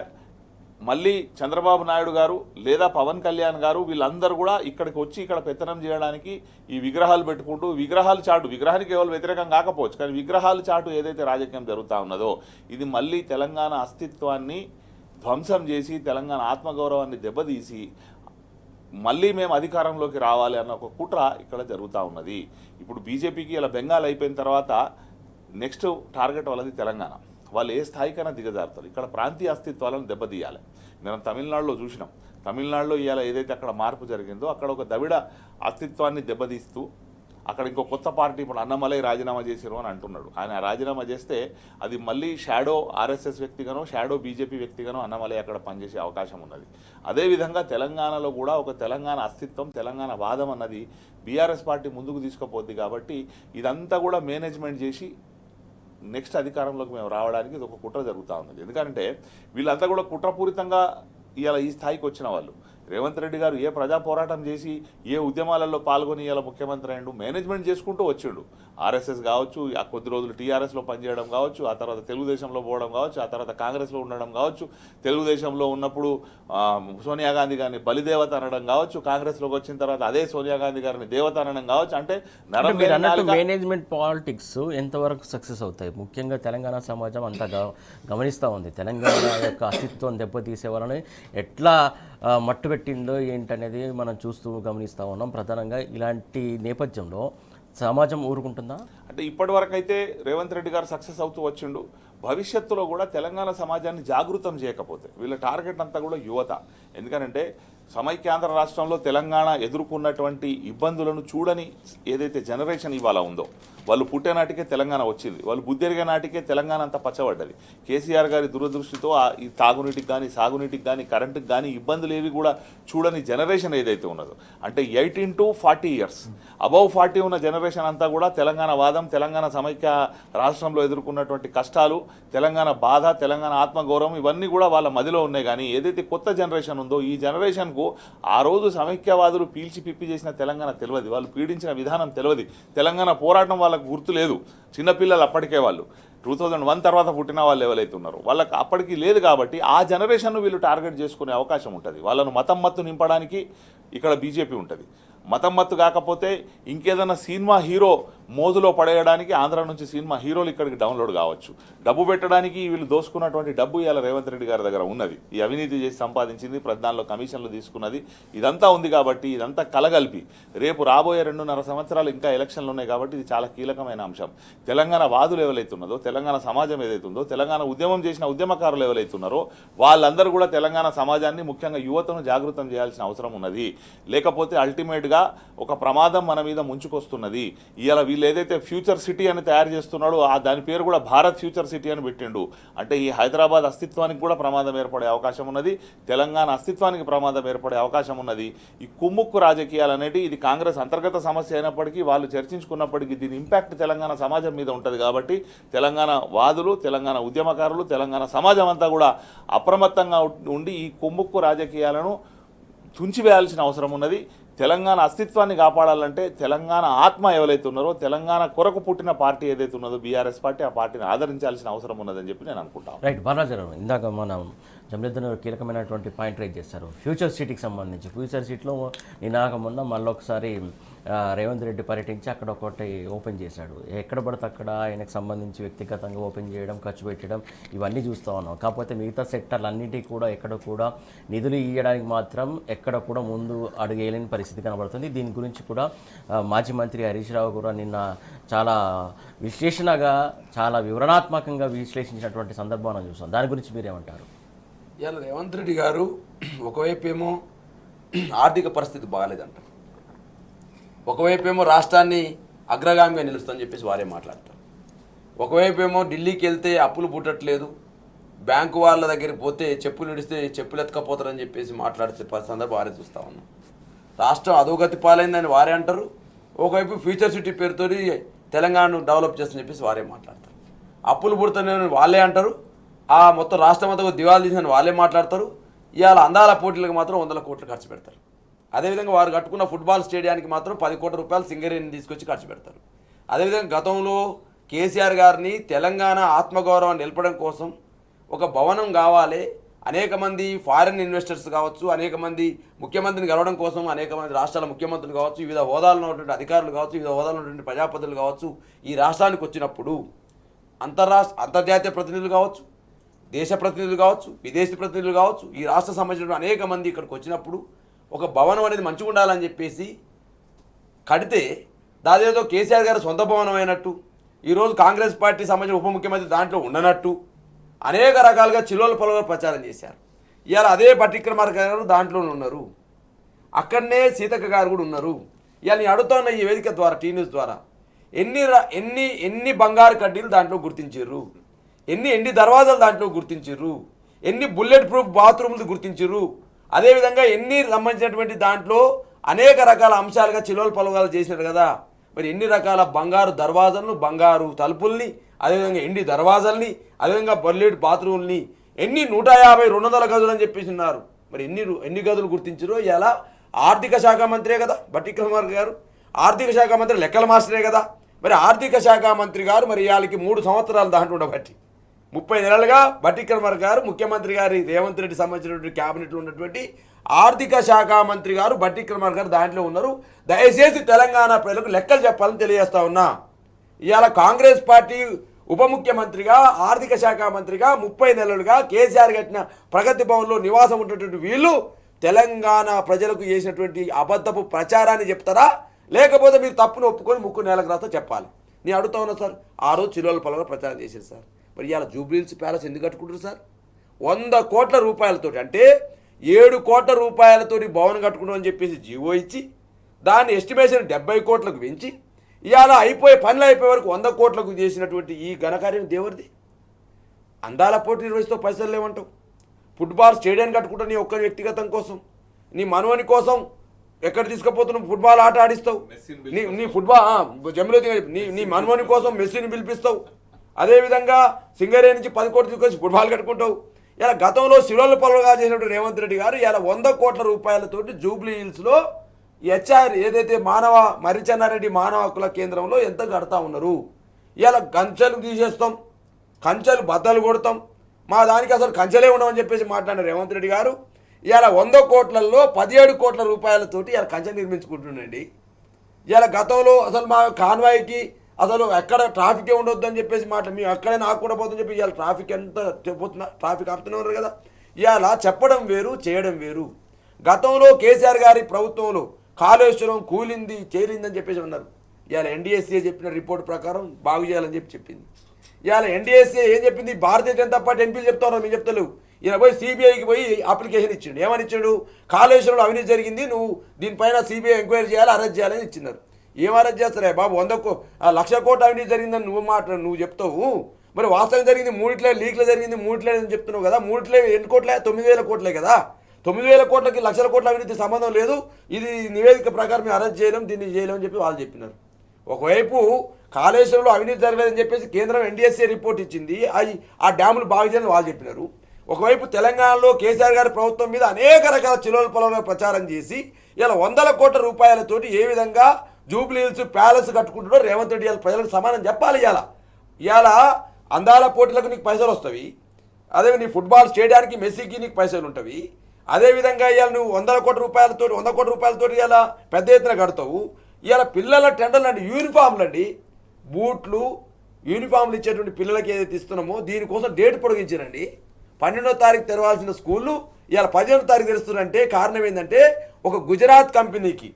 మళ్ళీ చంద్రబాబు నాయుడు గారు లేదా పవన్ కళ్యాణ్ గారు వీళ్ళందరూ కూడా ఇక్కడికి వచ్చి ఇక్కడ పెత్తనం చేయడానికి ఈ విగ్రహాలు పెట్టుకుంటూ విగ్రహాలు చాటు, విగ్రహానికి కేవలం వ్యతిరేకం కాకపోవచ్చు కానీ విగ్రహాలు చాటు ఏదైతే రాజకీయం జరుగుతూ ఉన్నదో ఇది మళ్ళీ తెలంగాణ అస్తిత్వాన్ని ధ్వంసం చేసి తెలంగాణ ఆత్మగౌరవాన్ని దెబ్బతీసి మళ్ళీ మేము అధికారంలోకి రావాలి అన్న ఒక కుట్ర ఇక్కడ జరుగుతూ ఉన్నది. ఇప్పుడు బీజేపీకి ఇలా బెంగాల్ అయిపోయిన తర్వాత నెక్స్ట్ టార్గెట్ వాళ్ళది తెలంగాణ. వాళ్ళు ఏ స్థాయికైనా దిగజారుతారు. ఇక్కడ ప్రాంతీయ అస్తిత్వాలను దెబ్బతీయాలి. మనం తమిళనాడులో చూసినాం. తమిళనాడులో ఇవాళ ఏదైతే అక్కడ మార్పు జరిగిందో అక్కడ ఒక ద్రవిడ అస్తిత్వాన్ని దెబ్బతీస్తూ అక్కడ ఇంకో కొత్త పార్టీ ఇప్పుడు అన్నమలై రాజీనామా చేసిరు అని అంటున్నాడు. ఆయన రాజీనామా చేస్తే అది మళ్ళీ షాడో ఆర్ఎస్ఎస్ వ్యక్తిగానో షాడో బీజేపీ వ్యక్తిగానో అన్నమలై అక్కడ పనిచేసే అవకాశం ఉన్నది. అదేవిధంగా తెలంగాణలో కూడా ఒక తెలంగాణ అస్తిత్వం తెలంగాణ వాదం అన్నది బీఆర్ఎస్ పార్టీ ముందుకు తీసుకుపోద్ది. కాబట్టి ఇదంతా కూడా మేనేజ్మెంట్ చేసి నెక్స్ట్ అధికారంలోకి మేము రావడానికి ఇది ఒక కుట్ర జరుగుతూ ఉన్నది. ఎందుకంటే వీళ్ళంతా కూడా కుట్రపూరితంగా ఇవాళ ఈ స్థాయికి వచ్చిన వాళ్ళు. రేవంత్ రెడ్డి గారు ఏ ప్రజా పోరాటం చేసి ఏ ఉద్యమాలలో పాల్గొని ఇలా ముఖ్యమంత్రి అయ్యిండు, మేనేజ్మెంట్ చేసుకుంటూ వచ్చిండు. ఆర్ఎస్ఎస్ కావచ్చు, ఆ కొద్ది రోజులు టీఆర్ఎస్లో పనిచేయడం కావచ్చు, ఆ తర్వాత తెలుగుదేశంలో పోవడం కావచ్చు, ఆ తర్వాత కాంగ్రెస్లో ఉండడం కావచ్చు, తెలుగుదేశంలో ఉన్నప్పుడు సోనియా గాంధీ గారిని బలిదేవత అనడం కావచ్చు, కాంగ్రెస్లోకి వచ్చిన తర్వాత అదే సోనియా గాంధీ గారిని దేవత అనడం కావచ్చు. అంటే మేనేజ్మెంట్ పాలిటిక్స్ ఎంతవరకు సక్సెస్ అవుతాయి? ముఖ్యంగా తెలంగాణ సమాజం అంతా గమనిస్తూ ఉంది. తెలంగాణ యొక్క అస్తిత్వం దెబ్బతీసే వాళ్ళని ఎట్లా మట్టు పెట్టిందో ఏంటనేది మనం చూస్తూ గమనిస్తూ ఉన్నాం. ప్రధానంగా ఇలాంటి నేపథ్యంలో సమాజం ఊరుకుంటుందా? అంటే ఇప్పటివరకు అయితే రేవంత్ రెడ్డి గారు సక్సెస్ అవుతూ వచ్చిండు. భవిష్యత్తులో కూడా తెలంగాణ సమాజాన్ని జాగృతం చేయకపోతే వీళ్ళ టార్గెట్ అంతా కూడా యువత. ఎందుకంటే సమైక్యాంధ్ర రాష్ట్రంలో తెలంగాణ ఎదుర్కొన్నటువంటి ఇబ్బందులను చూడని ఏదైతే జనరేషన్ ఇవాళ ఉందో, వాళ్ళు పుట్టే నాటికే తెలంగాణ వచ్చింది, వాళ్ళు బుద్ధెరిగే నాటికే తెలంగాణ అంతా పచ్చబడ్డది. కేసీఆర్ గారి దురదృష్టితో ఈ తాగునీటికి కానీ సాగునీటికి కానీ కరెంటుకి కానీ ఇబ్బందులు ఏవి కూడా చూడని జనరేషన్ ఏదైతే ఉన్నదో, అంటే 18 to 40 years అబౌవ్ 40 ఉన్న జనరేషన్ అంతా కూడా తెలంగాణ వాదం, తెలంగాణ సమైక్య రాష్ట్రంలో ఎదుర్కొన్నటువంటి కష్టాలు, తెలంగాణ బాధ, తెలంగాణ ఆత్మగౌరవం ఇవన్నీ కూడా వాళ్ళ మదిలో ఉన్నాయి. కానీ ఏదైతే కొత్త జనరేషన్ ఉందో ఈ జనరేషన్కు ఆ రోజు సమైక్యవాదులు పీల్చి పిప్పి చేసిన తెలంగాణ తెలియదు, వాళ్ళు పీడించిన విధానం తెలియదు, తెలంగాణ పోరాటం వాళ్ళకు గుర్తు లేదు. చిన్నపిల్లలు అప్పటికే వాళ్ళు 2001 తర్వాత పుట్టిన వాళ్ళు ఎవరైతే ఉన్నారో వాళ్ళకి అప్పటికి లేదు. కాబట్టి ఆ జనరేషన్ను వీళ్ళు టార్గెట్ చేసుకునే అవకాశం ఉంటుంది. వాళ్ళను మతం మత్తు నింపడానికి ఇక్కడ బీజేపీ ఉంటుంది. మతం మత్తు కాకపోతే ఇంకేదైనా సినిమా హీరో మోజులో పడేయడానికి ఆంధ్ర నుంచి సినిమా హీరోలు ఇక్కడికి డౌన్లోడ్ కావచ్చు. డబ్బు పెట్టడానికి వీళ్ళు దోసుకున్నటువంటి డబ్బు ఇవాళ రేవంత్ రెడ్డి గారి దగ్గర ఉన్నది. ఈ అవినీతి చేసి సంపాదించింది, ప్రధానంలో కమిషన్లు తీసుకున్నది, ఇదంతా ఉంది. కాబట్టి ఇదంతా కలగలిపి రేపు రాబోయే 2.5 సంవత్సరాలు ఇంకా ఎలక్షన్లు ఉన్నాయి. కాబట్టి ఇది చాలా కీలకమైన అంశం. తెలంగాణ వాదులు ఎవరైతున్నదో, తెలంగాణ సమాజం ఏదైతుందో, తెలంగాణ ఉద్యమం చేసిన ఉద్యమకారులు ఎవరైతున్నారో వాళ్ళందరూ కూడా తెలంగాణ సమాజాన్ని ముఖ్యంగా యువతను జాగృతం చేయాల్సిన అవసరం ఉన్నది. లేకపోతే అల్టిమేట్గా ఒక ప్రమాదం మన మీద ముంచుకొస్తున్నది. ఇవాళ వీళ్ళు ఏదైతే ఫ్యూచర్ సిటీ అని తయారు చేస్తున్నాడో దాని పేరు కూడా భారత్ ఫ్యూచర్ సిటీ అని పెట్టిండు. అంటే ఈ హైదరాబాద్ అస్తిత్వానికి కూడా ప్రమాదం ఏర్పడే అవకాశం ఉన్నది, తెలంగాణ అస్తిత్వానికి ప్రమాదం ఏర్పడే అవకాశం ఉన్నది. ఈ కుమ్ముక్కు రాజకీయాలు అనేవి ఇది కాంగ్రెస్ అంతర్గత సమస్య అయినప్పటికీ వాళ్ళు చర్చించుకున్నప్పటికీ దీని ఇంపాక్ట్ తెలంగాణ సమాజం మీద ఉంటుంది. కాబట్టి తెలంగాణ వాదులు, తెలంగాణ ఉద్యమకారులు, తెలంగాణ సమాజం అంతా కూడా అప్రమత్తంగా ఉండి ఈ కుమ్ముక్కు రాజకీయాలను తుంచివేయాల్సిన అవసరం ఉన్నది. తెలంగాణ అస్తిత్వాన్ని కాపాడాలంటే తెలంగాణ ఆత్మ ఎవరైతే ఉన్నారో, తెలంగాణ కొరకు పుట్టిన పార్టీ ఏదైతే ఉన్నదో బీఆర్ఎస్ పార్టీ, ఆ పార్టీని ఆదరించాల్సిన అవసరం ఉన్నదని చెప్పి నేను అనుకుంటాను. రైట్ బాలాజీరావు, ఇందాక మనం జమలేద్దన్ కీలకమైనటువంటి పాయింట్ రైజ్ చేస్తారు ఫ్యూచర్ సిటీకి సంబంధించి. ఫ్యూచర్ సిటీలో నినాక మొన్న మళ్ళొకసారి రేవంత్ రెడ్డి పర్యటించి అక్కడ ఒకటి ఓపెన్ చేశాడు. ఎక్కడ పడితే అక్కడ ఆయనకు సంబంధించి వ్యక్తిగతంగా ఓపెన్ చేయడం, ఖర్చు పెట్టడం ఇవన్నీ చూస్తూ ఉన్నాం. కాకపోతే మిగతా సెక్టర్లన్నిటికీ కూడా ఎక్కడ కూడా నిధులు ఇవ్వడానికి మాత్రం ఎక్కడ కూడా ముందు అడుగేయలేని పరిస్థితి కనబడుతుంది. దీని గురించి కూడా మాజీ మంత్రి హరీష్ రావు కూడా నిన్న చాలా విశ్లేషణగా, చాలా వివరణాత్మకంగా విశ్లేషించినటువంటి సందర్భాన్ని చూస్తాం. దాని గురించి మీరేమంటారు? ఇవాళ రేవంత్ రెడ్డి గారు ఒకవైపు ఏమో ఆర్థిక పరిస్థితి బాగాలేదంటారు, ఒకవైపు ఏమో రాష్ట్రాన్ని అగ్రగామిగా నిలుస్తుందని చెప్పేసి వారే మాట్లాడతారు. ఒకవైపు ఏమో ఢిల్లీకి వెళ్తే అప్పులు పుట్టట్లేదు, బ్యాంకు వాళ్ళ దగ్గరికి పోతే చెప్పులు ఇడిస్తే చెప్పులు ఎత్తుకపోతారని చెప్పేసి మాట్లాడే సందర్భం వారే చూస్తూ ఉన్నాం. రాష్ట్రం అధోగతి పాలైందని వారే అంటారు. ఒకవైపు ఫ్యూచర్ సిటీ పేరుతో తెలంగాణను డెవలప్ చేస్తుందని చెప్పేసి వారే మాట్లాడతారు. అప్పులు పుడుతున్నాయని వాళ్ళే అంటారు, ఆ మొత్తం రాష్ట్రం అంతా దివాళీ తీసిన వాళ్ళే మాట్లాడతారు. ఇవాళ అందాల పోటీలకు మాత్రం 100 కోట్లు ఖర్చు పెడతారు. అదేవిధంగా వారు కట్టుకున్న ఫుట్బాల్ స్టేడియానికి మాత్రం 10 కోట్ల రూపాయలు సింగరేణిని తీసుకొచ్చి ఖర్చు పెడతారు. అదేవిధంగా గతంలో కేసీఆర్ గారిని తెలంగాణ ఆత్మగౌరవాన్ని నిలపడం కోసం ఒక భవనం కావాలి, అనేక మంది ఫారిన్ ఇన్వెస్టర్స్ కావచ్చు, అనేక మంది ముఖ్యమంత్రిని గెలవడం కోసం అనేక మంది రాష్ట్రాల ముఖ్యమంత్రులు కావచ్చు, వివిధ హోదాలో ఉన్నటువంటి అధికారులు కావచ్చు, వివిధ హోదాలో ఉన్నటువంటి ప్రజాప్రతినిధులు కావచ్చు, ఈ రాష్ట్రానికి వచ్చినప్పుడు అంతర్జాతీయ ప్రతినిధులు కావచ్చు, దేశ ప్రతినిధులు కావచ్చు, విదేశీ ప్రతినిధులు కావచ్చు, ఈ రాష్ట్ర సంబంధించిన అనేక మంది ఇక్కడికి వచ్చినప్పుడు ఒక భవనం అనేది మంచిగా ఉండాలని చెప్పేసి కడితే దాదేదో కేసీఆర్ గారు సొంత భవనం అయినట్టు, ఈరోజు కాంగ్రెస్ పార్టీ సంబంధించిన ఉప ముఖ్యమంత్రి దాంట్లో ఉండనట్టు అనేక రకాలుగా చిలోల పొలగా ప్రచారం చేశారు. ఇవాళ అదే బట్టిక్రమార్క గారు దాంట్లోనే ఉన్నారు, అక్కడనే సీతక్క గారు కూడా ఉన్నారు. ఇవాళ నేను అడుగుతున్న ఈ వేదిక ద్వారా, టీ న్యూస్ ద్వారా, ఎన్ని బంగారు కడ్డీలు దాంట్లో గుర్తించారు, ఎన్ని దర్వాజాలు దాంట్లో గుర్తించారు, ఎన్ని బుల్లెట్ ప్రూఫ్ బాత్రూమ్లు గుర్తించారు, అదేవిధంగా ఎన్ని సంబంధించినటువంటి దాంట్లో అనేక రకాల అంశాలుగా చిలోల పొలగాలు చేసినారు కదా. మరి ఎన్ని రకాల బంగారు దర్వాజాలను, బంగారు తలుపుల్ని, అదేవిధంగా ఎండి దర్వాజాలని, అదేవిధంగా బుల్లెట్ బాత్రూమ్ని, ఎన్ని 150 200 గదులు అని చెప్పేసి ఉన్నారు. మరి ఎన్ని గదులు గుర్తించారో ఇలా ఆర్థిక శాఖ మంత్రే కదా బట్టిక్రమార్క గారు, ఆర్థిక శాఖ మంత్రి లెక్కల మాస్టరే కదా. మరి ఆర్థిక శాఖ మంత్రి గారు మరి వాళ్ళకి 3 సంవత్సరాలు దాంట్లో ఉండబట్టి 30 నెలలుగా బట్టిక్రమార్క గారు ముఖ్యమంత్రి గారి రేవంత్ రెడ్డి సంబంధించినటువంటి క్యాబినెట్లో ఉన్నటువంటి ఆర్థిక శాఖ మంత్రి గారు బట్టిక్రమార్క గారు దాంట్లో ఉన్నారు. దయచేసి తెలంగాణ ప్రజలకు లెక్కలు చెప్పాలని తెలియజేస్తా ఉన్నా. ఇవాళ కాంగ్రెస్ పార్టీ ఉప ముఖ్యమంత్రిగా, ఆర్థిక శాఖ మంత్రిగా 30 నెలలుగా కేసీఆర్ కట్టిన ప్రగతి భవన్లో నివాసం ఉన్నటువంటి వీళ్ళు తెలంగాణ ప్రజలకు చేసినటువంటి అబద్ధపు ప్రచారాన్ని చెప్తారా, లేకపోతే మీరు తప్పును ఒప్పుకొని ముక్కు నేలకు రాస్తా చెప్పాలి. నేను అడుగుతా ఉన్నా సార్, ఆ రోజు చిలోల పొలంలో ప్రచారం చేశారు సార్. మరి ఇవాళ జూబ్లీహిల్స్ ప్యాలెస్ ఎందుకు కట్టుకుంటారు సార్? 100 కోట్ల రూపాయలతోటి, అంటే 7 కోట్ల రూపాయలతోటి భవనం కట్టుకుంటాం అని చెప్పేసి జీవో ఇచ్చి దాన్ని ఎస్టిమేషన్ 70 కోట్లకు పెంచి ఇవాళ పనులు అయిపోయే వరకు 100 కోట్లకు చేసినటువంటి ఈ ఘనకార్యం దేవుడిది. అందాల పోటీ నిర్వహిస్తూ పైసలు లేవంటావు, ఫుట్బాల్ స్టేడియం కట్టుకుంటా నీ ఒక్క వ్యక్తిగతం కోసం, నీ మనవని కోసం ఎక్కడ తీసుకుపోతున్నావు ఫుట్బాల్ ఆట ఆడిస్తావు, నీ ఫుట్బాల్ నీ మనవని కోసం మెస్సీని పిలిపిస్తావు, అదేవిధంగా సింగరేణి నుంచి 10 కోట్లు తీసుకొచ్చి ఫుట్బాల్ కట్టుకుంటావు. ఇలా గతంలో శిలోల పొలగా చేసినటువంటి రేవంత్ రెడ్డి గారు ఇలా 100 కోట్ల రూపాయలతోటి జూబ్లీ హిల్స్లో హెచ్ఆర్ ఏదైతే మర్రిచెన్నారెడ్డి మానవ హక్కుల కేంద్రంలో ఎంత కడతా ఉన్నారు. ఇలా కంచెలు తీసేస్తాం, కంచెలు బద్దలు కొడతాం, మా దానికి అసలు కంచెలే ఉండవని చెప్పేసి మాట్లాడిన రేవంత్ రెడ్డి గారు ఇలా 100 కోట్లలో 17 కోట్ల రూపాయలతోటి ఇలా కంచె నిర్మించుకుంటుండండి. ఇలా గతంలో అసలు మా కాన్వాయ్కి అసలు ఎక్కడ ట్రాఫికే ఉండొద్దు అని చెప్పేసి మేము ఎక్కడైనా ఆకుండా పోతుందని చెప్పి ఇవాళ ట్రాఫిక్ ఎంత పోతున్నా, ట్రాఫిక్ ఆపుతూనే ఉన్నారు కదా. ఇవాళ చెప్పడం వేరు, చేయడం వేరు. గతంలో కేసీఆర్ గారి ప్రభుత్వంలో కాళేశ్వరం కూలింది చేరిందని చెప్పేసి ఉన్నారు. ఇవాళ ఎన్డీఎస్ఏ చెప్పిన రిపోర్ట్ ప్రకారం బాగు చేయాలని చెప్పింది. ఇవాళ ఎన్డీఎస్ఏ ఏం చెప్పింది? భారతీయ జనతా పార్టీ ఎంపీలు చెప్తా ఉన్నారు, మేము చెప్తలేవు. ఈయన పోయి సిబిఐకి పోయి అప్లికేషన్ ఇచ్చిండు. ఏమని ఇచ్చాడు? కాళేశ్వరంలో అవినీతి జరిగింది, నువ్వు దీనిపైన సిబిఐ ఎంక్వైరీ చేయాలి, అరెస్ట్ చేయాలని ఇచ్చినారు. ఏం అరెస్ట్ చేస్తారా బాబు? 1,00,00,000 కోట్ల అవినీతి జరిగిందని నువ్వు చెప్తావు. మరి వాస్తవం జరిగింది 3 లీక్లు జరిగింది, 3 అని చెప్తున్నావు కదా. 3 ఎన్ని కోట్లే? 9,000 కోట్లే కదా. 9,000 కోట్లకి 1,00,000 కోట్ల అవినీతి సంబంధం లేదు, ఇది నివేదిక ప్రకారం మేము అరెస్ట్ చేయలేం, దీన్ని చేయలేమని చెప్పి వాళ్ళు చెప్పినారు. ఒకవైపు కాళేశ్వరంలో అవినీతి జరగలేదని చెప్పేసి కేంద్రం ఎన్డీఎస్ఏ రిపోర్ట్ ఇచ్చింది, ఆ డ్యాములు బాగు చేయాలని వాళ్ళు చెప్పినారు. ఒకవైపు తెలంగాణలో కేసీఆర్ గారి ప్రభుత్వం మీద అనేక రకాల చిలోల పొలంలో ప్రచారం చేసి ఇలా 100 కోట్ల రూపాయలతోటి ఏ విధంగా జూబ్లీ హిల్స్ ప్యాలెస్ కట్టుకుంటున్నారో రేవంత్ రెడ్డి ప్రజలకు సమానం చెప్పాలి. ఇవాళ అందాల పోటీలకు నీకు పైసలు వస్తాయి, అదే నీ ఫుట్బాల్ స్టేడియానికి మెస్సీకి నీకు పైసలు ఉంటాయి. అదేవిధంగా ఇవాళ నువ్వు 100 కోట్ల రూపాయలతో ఇలా పెద్ద ఎత్తున కడతావు. ఇవాళ పిల్లల టెండర్లు అండి, యూనిఫామ్లు అండి, బూట్లు యూనిఫామ్లు ఇచ్చేటువంటి పిల్లలకి ఏదైతే ఇస్తున్నామో దీనికోసం డేట్ పొడిగించారండి. 12వ తారీఖు తెరవాల్సిన స్కూళ్ళు ఇవాళ 15వ తారీఖు తెరుస్తున్నారంటే కారణం ఏంటంటే ఒక గుజరాత్ కంపెనీకి,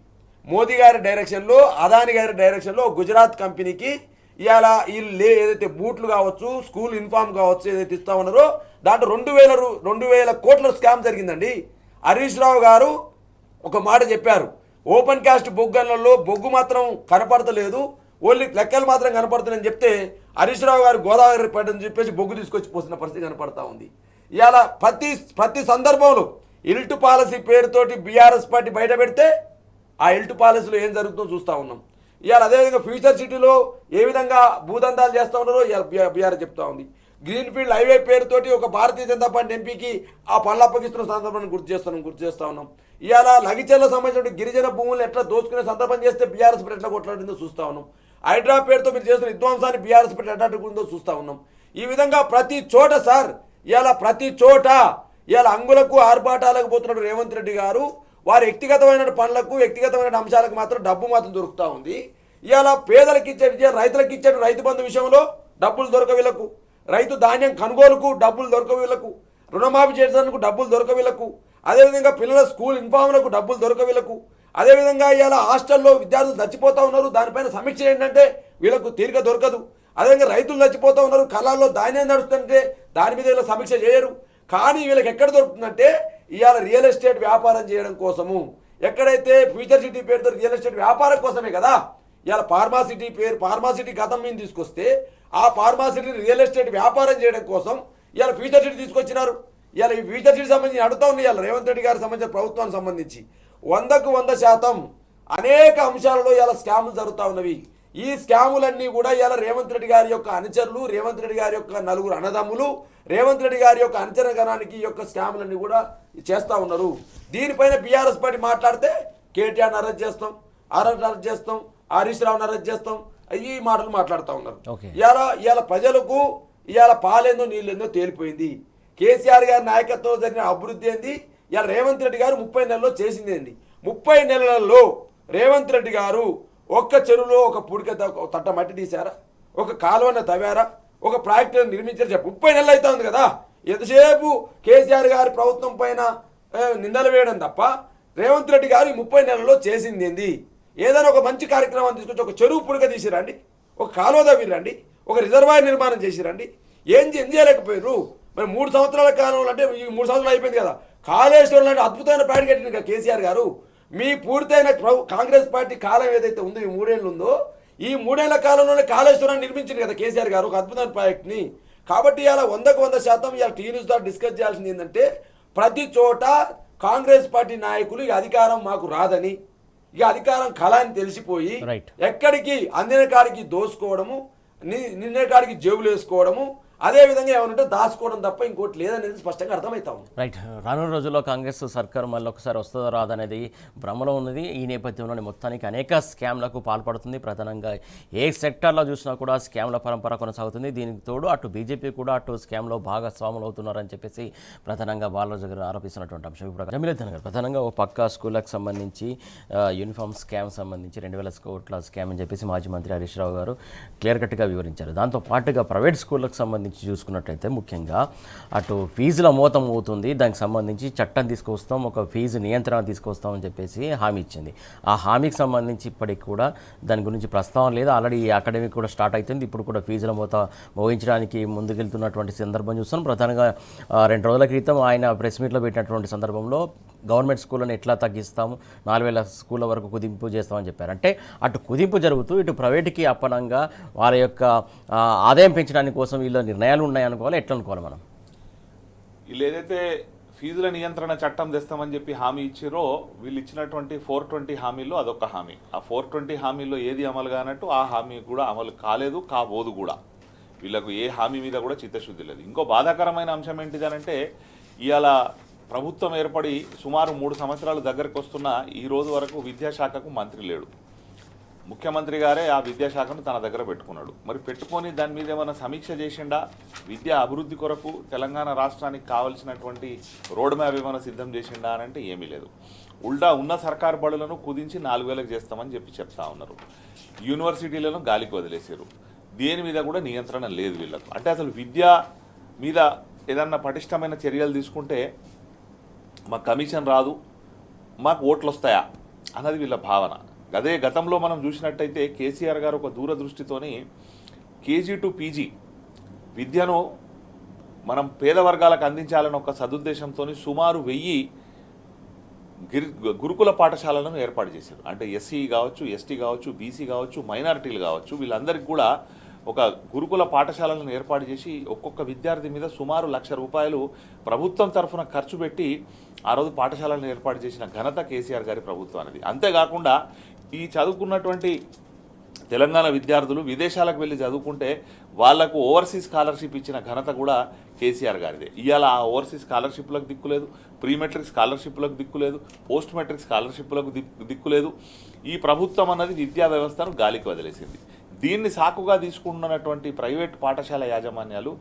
మోదీ గారి డైరెక్షన్లో, అదాని గారి డైరెక్షన్లో గుజరాత్ కంపెనీకి ఇవాళ వీళ్ళు ఏదైతే బూట్లు కావచ్చు, స్కూల్ యూనిఫామ్ కావచ్చు ఏదైతే ఇస్తా ఉన్నారో దాంట్లో 2,000 కోట్ల స్కామ్ జరిగిందండి. హరీష్ రావు గారు ఒక మాట చెప్పారు, ఓపెన్ కాస్ట్ బొగ్గన్లలో బొగ్గు మాత్రం కనపడతలేదు, ఓన్లీ లెక్కలు మాత్రం కనపడుతున్నాయని చెప్తే హరీష్ రావు గారు గోదావరి పడ్డని చెప్పేసి బొగ్గు తీసుకొచ్చి పోసిన పరిస్థితి కనపడతా ఉంది. ఇవాళ ప్రతి సందర్భంలో ఇల్టు పాలసీ పేరుతోటి బీఆర్ఎస్ పార్టీ బయట పెడితే ఆ ఇల్టు పాలసీలో ఏం జరుగుతుందో చూస్తూ ఉన్నాం. ఇవాళ అదేవిధంగా ఫ్యూచర్ సిటీలో ఏ విధంగా భూదందాలు చేస్తూ ఉన్నారో ఇవాళ బీఆర్ఎస్ చెప్తా ఉంది. గ్రీన్ ఫీల్డ్ హైవే పేరుతోటి ఒక భారతీయ జనతా పార్టీ ఎంపీకి ఆ పనులు అప్పగిస్తున్న సందర్భాన్ని గుర్తు చేస్తా ఉన్నాం. ఇవాళ లగిచెర్ల సంబంధించిన గిరిజన భూములు ఎట్లా దోచుకునే సందర్భం చేస్తే బీఆర్ఎస్ పార్టీ ఎట్లా కొట్లాడిందో చూస్తూ ఉన్నాం. హైడ్రా పేరుతో మీరు చేస్తున్న విధ్వంసాన్ని బీఆర్ఎస్ పార్టీ ఎట్లా అడ్డుకుందో చూస్తూ ఉన్నాం. ఈ విధంగా ప్రతి చోట సార్ ఇవాళ ప్రతి చోట ఇవాళ అంగులకు ఆర్భాటాలకు పోతున్న రేవంత్ రెడ్డి గారు వారి వ్యక్తిగతమైన పనులకు వ్యక్తిగతమైన అంశాలకు మాత్రం డబ్బు మాత్రం దొరుకుతూ ఉంది. ఇవాళ పేదలకు ఇచ్చే రైతులకు ఇచ్చే రైతు బంధు విషయంలో డబ్బులు దొరకవీళ్ళకు, రైతు ధాన్యం కొనుగోలుకు డబ్బులు దొరకవీళ్ళకు, రుణమాఫీ చేయడానికి డబ్బులు దొరకవీళ్ళకు, అదేవిధంగా పిల్లల స్కూల్ యూనిఫామ్లకు డబ్బులు దొరకవీళ్ళకు, అదేవిధంగా ఇవాళ హాస్టల్లో విద్యార్థులు చచ్చిపోతూ ఉన్నారు, దానిపైన సమీక్ష ఏంటంటే వీళ్ళకు తీరిక దొరకదు. అదేవిధంగా రైతులు చచ్చిపోతూ ఉన్నారు, కళాల్లో ధాన్యం నడుస్తుంటే దాని మీద వీళ్ళ సమీక్ష చేయరు. కానీ వీళ్ళకి ఎక్కడ దొరుకుతుందంటే ఇవాళ రియల్ ఎస్టేట్ వ్యాపారం చేయడం కోసము, ఎక్కడైతే ఫ్యూచర్ సిటీ పేరుతో రియల్ ఎస్టేట్ వ్యాపారం కోసమే కదా ఇవాళ ఫార్మాసిటీ గతం మీద తీసుకొస్తే ఆ ఫార్మాసిటీ రియల్ ఎస్టేట్ వ్యాపారం చేయడం కోసం ఇవాళ ఫ్యూచర్ సిటీ తీసుకొచ్చినారు. ఇవాళ ఈ ఫ్యూచర్ సిటీ సంబంధించి అడుగుతా ఉన్నాయి ఇవాళ రేవంత్ రెడ్డి గారికి సంబంధించిన ప్రభుత్వానికి సంబంధించి 100% అనేక అంశాలలో ఇవాళ స్కాములు జరుగుతూ ఉన్నవి. ఈ స్కాములన్నీ కూడా ఇవాళ రేవంత్ రెడ్డి గారి యొక్క అనుచరులు, రేవంత్ రెడ్డి గారి యొక్క నలుగురు అన్నదమ్ములు, రేవంత్ రెడ్డి గారి యొక్క అనుచరగణానికి ఈ యొక్క స్కాములన్నీ కూడా చేస్తూ ఉన్నారు. దీనిపైన బీఆర్ఎస్ పార్టీ మాట్లాడితే కేటీఆర్ని అరెస్ట్ చేస్తాం, అరెస్ట్ చేస్తాం, హరీష్ రావుని అరెస్ట్ చేస్తాం, ఈ మాటలు మాట్లాడుతూ ఉన్నారు. ఇవాళ ప్రజలకు ఇవాళ పాలేందో నీళ్ళేందో తేలిపోయింది. కేసీఆర్ గారి నాయకత్వంలో జరిగిన అభివృద్ధి ఏంది, ఇవాళ రేవంత్ రెడ్డి గారు 30 నెలల్లో చేసింది ఏంది. 30 నెలలలో రేవంత్ రెడ్డి గారు ఒక్క చెరువులో ఒక పుడిక తట్ట మట్టి తీశారా, ఒక కాలువన తవ్వారా, ఒక ప్రాజెక్టు నిర్మించారు చెప్పు. 30 నెలలు అవుతా ఉంది కదా. ఎంతసేపు కేసీఆర్ గారి ప్రభుత్వం పైన నిందలు వేయడం తప్ప రేవంత్ రెడ్డి గారు 30 నెలల్లో చేసింది ఏంది. ఏదైనా ఒక మంచి కార్యక్రమం తీసుకొచ్చి ఒక చెరువు పుడిక తీసిరండి, ఒక కాలువ తవ్విరండి, ఒక రిజర్వాయర్ నిర్మాణం చేసిరండి. ఏం చేయలేకపోయారు. మరి 3 సంవత్సరాల కాలంలో అంటే ఈ 3 సంవత్సరాలు అయిపోయింది కదా. కాళేశ్వరం లాంటి అద్భుతమైన ప్రాజెక్ట్ కట్టింది కదా కేసీఆర్ గారు. మీ పూర్తయిన కాంగ్రెస్ పార్టీ కాలం ఏదైతే ఉందో ఈ 3 ఏళ్ళు ఉందో ఈ 3 ఏళ్ల కాలంలోనే కాళేశ్వరాన్ని నిర్మించింది కదా కేసీఆర్ గారు, ఒక అద్భుతమైన ప్రాజెక్ట్ని. కాబట్టి ఇలా 100% ఇలా టీ న్యూస్ ద్వారా డిస్కస్ చేయాల్సింది ఏంటంటే ప్రతి చోట కాంగ్రెస్ పార్టీ నాయకులు ఇక అధికారం మాకు రాదని, ఇక అధికారం కళ అని తెలిసిపోయి ఎక్కడికి అందిన కాడికి దోసుకోవడము, నిన్న కాడికి జేబులు వేసుకోవడము, అదేవిధంగా ఏమనంటే దాచుకోవడం తప్ప ఇంకోటి లేదనేది స్పష్టంగా అర్థమవుతా ఉంది. రైట్. రానున్న రోజుల్లో కాంగ్రెస్ సర్కార్ మళ్ళీ ఒకసారి వస్తుందో రాదనేది భ్రమలో ఉన్నది. ఈ నేపథ్యంలోనే మొత్తానికి అనేక స్కామ్లకు పాల్పడుతుంది. ప్రధానంగా ఏ సెక్టార్లో చూసినా కూడా స్కామ్ల పరంపర కొనసాగుతుంది. దీనికి తోడు అటు బీజేపీ కూడా అటు స్కామ్లో భాగస్వాములు అవుతున్నారని చెప్పేసి ప్రధానంగా బాలరాజు గారు ఆరోపిస్తున్నటువంటి అంశం. ఇప్పుడు జమీలద్దన్ గారు ప్రధానంగా ఒక పక్క స్కూళ్ళకు సంబంధించి యూనిఫామ్ స్కామ్ సంబంధించి 2000 కోట్ల స్కామ్ అని చెప్పేసి మాజీ మంత్రి హరీష్ రావు గారు క్లియర్ కట్గా వివరించారు. దాంతో పాటుగా ప్రైవేట్ స్కూళ్ళకు సంబంధించి చూసుకున్నట్టయితే ముఖ్యంగా అటు ఫీజుల మోతం అవుతుంది, దానికి సంబంధించి చట్టం తీసుకొస్తాం, ఒక ఫీజు నియంత్రణ తీసుకొస్తామని చెప్పేసి హామీ ఇచ్చింది. ఆ హామీకి సంబంధించి ఇప్పటికి కూడా దాని గురించి ప్రస్తావన లేదు. ఆల్రెడీ ఈ అకాడమిక్ కూడా స్టార్ట్ అవుతుంది. ఇప్పుడు కూడా ఫీజుల మోత మోగించడానికి ముందుకెళ్తున్నటువంటి సందర్భం చూస్తాం. ప్రధానంగా 2 రోజుల క్రితం ఆయన ప్రెస్ మీట్లో పెట్టినటువంటి సందర్భంలో గవర్నమెంట్ స్కూళ్ళని ఎట్లా తగ్గిస్తాము, 4000 స్కూళ్ళ వరకు కుదింపు చేస్తామని చెప్పారు. అంటే అటు కుదింపు జరుగుతూ ఇటు ప్రైవేట్కి అప్పనంగా వాళ్ళ యొక్క ఆదాయం పెంచడానికి కోసం వీళ్ళ నిర్ణయాలు ఉన్నాయనుకోవాలి, ఎట్లా అనుకోవాలి మనం? వీళ్ళు ఏదైతే ఫీజుల నియంత్రణ చట్టం తెస్తామని చెప్పి హామీ ఇచ్చారో వీళ్ళు ఇచ్చినటువంటి 420 హామీల్లో అదొక హామీ. ఆ 420 హామీల్లో ఏది అమలు కానట్టు ఆ హామీ కూడా అమలు కాలేదు, కాబోదు కూడా. వీళ్ళకు ఏ హామీ మీద కూడా చిత్తశుద్ధి లేదు. ఇంకో బాధాకరమైన అంశం ఏంటిదనంటే ఇవాళ ప్రభుత్వం ఏర్పడి సుమారు 3 సంవత్సరాలు దగ్గరకు వస్తున్న ఈ రోజు వరకు విద్యాశాఖకు మంత్రి లేడు. ముఖ్యమంత్రి గారే ఆ విద్యాశాఖను తన దగ్గర పెట్టుకున్నాడు. మరి పెట్టుకొని దాని మీద ఏమైనా సమీక్ష చేసిండా? విద్యా అభివృద్ధి కొరకు తెలంగాణ రాష్ట్రానికి కావలసినటువంటి రోడ్ మ్యాప్ ఏమైనా సిద్ధం చేసిండా అని అంటే ఏమీ లేదు. ఉల్టా ఉన్న సర్కారు బడులను కుదించి 4000కి చేస్తామని చెప్తా ఉన్నారు. యూనివర్సిటీలను గాలికి వదిలేసారు. దేని మీద కూడా నియంత్రణ లేదు వీళ్ళకు. అంటే అసలు విద్య మీద ఏదన్నా పటిష్టమైన చర్యలు తీసుకుంటే మాకు కమిషన్ రాదు, మాకు ఓట్లు వస్తాయా అన్నది వీళ్ళ భావన. అదే గతంలో మనం చూసినట్టయితే కేసీఆర్ గారు ఒక దూరదృష్టితోని కేజీ టు పీజీ విద్యను మనం పేద వర్గాలకు అందించాలని ఒక సదుద్దేశంతో సుమారు 1000 గురుకుల పాఠశాలలను ఏర్పాటు చేశారు. అంటే ఎస్సీ కావచ్చు, ఎస్టీ కావచ్చు, బీసీ కావచ్చు, మైనారిటీలు కావచ్చు, వీళ్ళందరికీ కూడా ఒక గురుకుల పాఠశాలను ఏర్పాటు చేసి ఒక్కొక్క విద్యార్థి మీద సుమారు ₹1,00,000 ప్రభుత్వం తరఫున ఖర్చు పెట్టి ఆ రోజు పాఠశాలను ఏర్పాటు చేసిన ఘనత కేసీఆర్ గారి ప్రభుత్వం అనేది. అంతేకాకుండా ఈ చదువుకున్నటువంటి తెలంగాణ విద్యార్థులు విదేశాలకు వెళ్ళి చదువుకుంటే వాళ్లకు ఓవర్సీస్ స్కాలర్షిప్ ఇచ్చిన ఘనత కూడా కేసీఆర్ గారిదే. ఇవాళ ఆ ఓవర్సీస్ స్కాలర్షిప్లకు దిక్కులేదు, ప్రీ మెట్రిక్ స్కాలర్షిప్లకు దిక్కులేదు, పోస్ట్ మెట్రిక్ స్కాలర్షిప్లకు దిక్కులేదు. ఈ ప్రభుత్వం అన్నది విద్యా వ్యవస్థను గాలికి వదిలేసింది. దీన్ని సాకుగా తీసుకుంటున్నటువంటి ప్రైవేట్ పాఠశాల యాజమాన్యాలు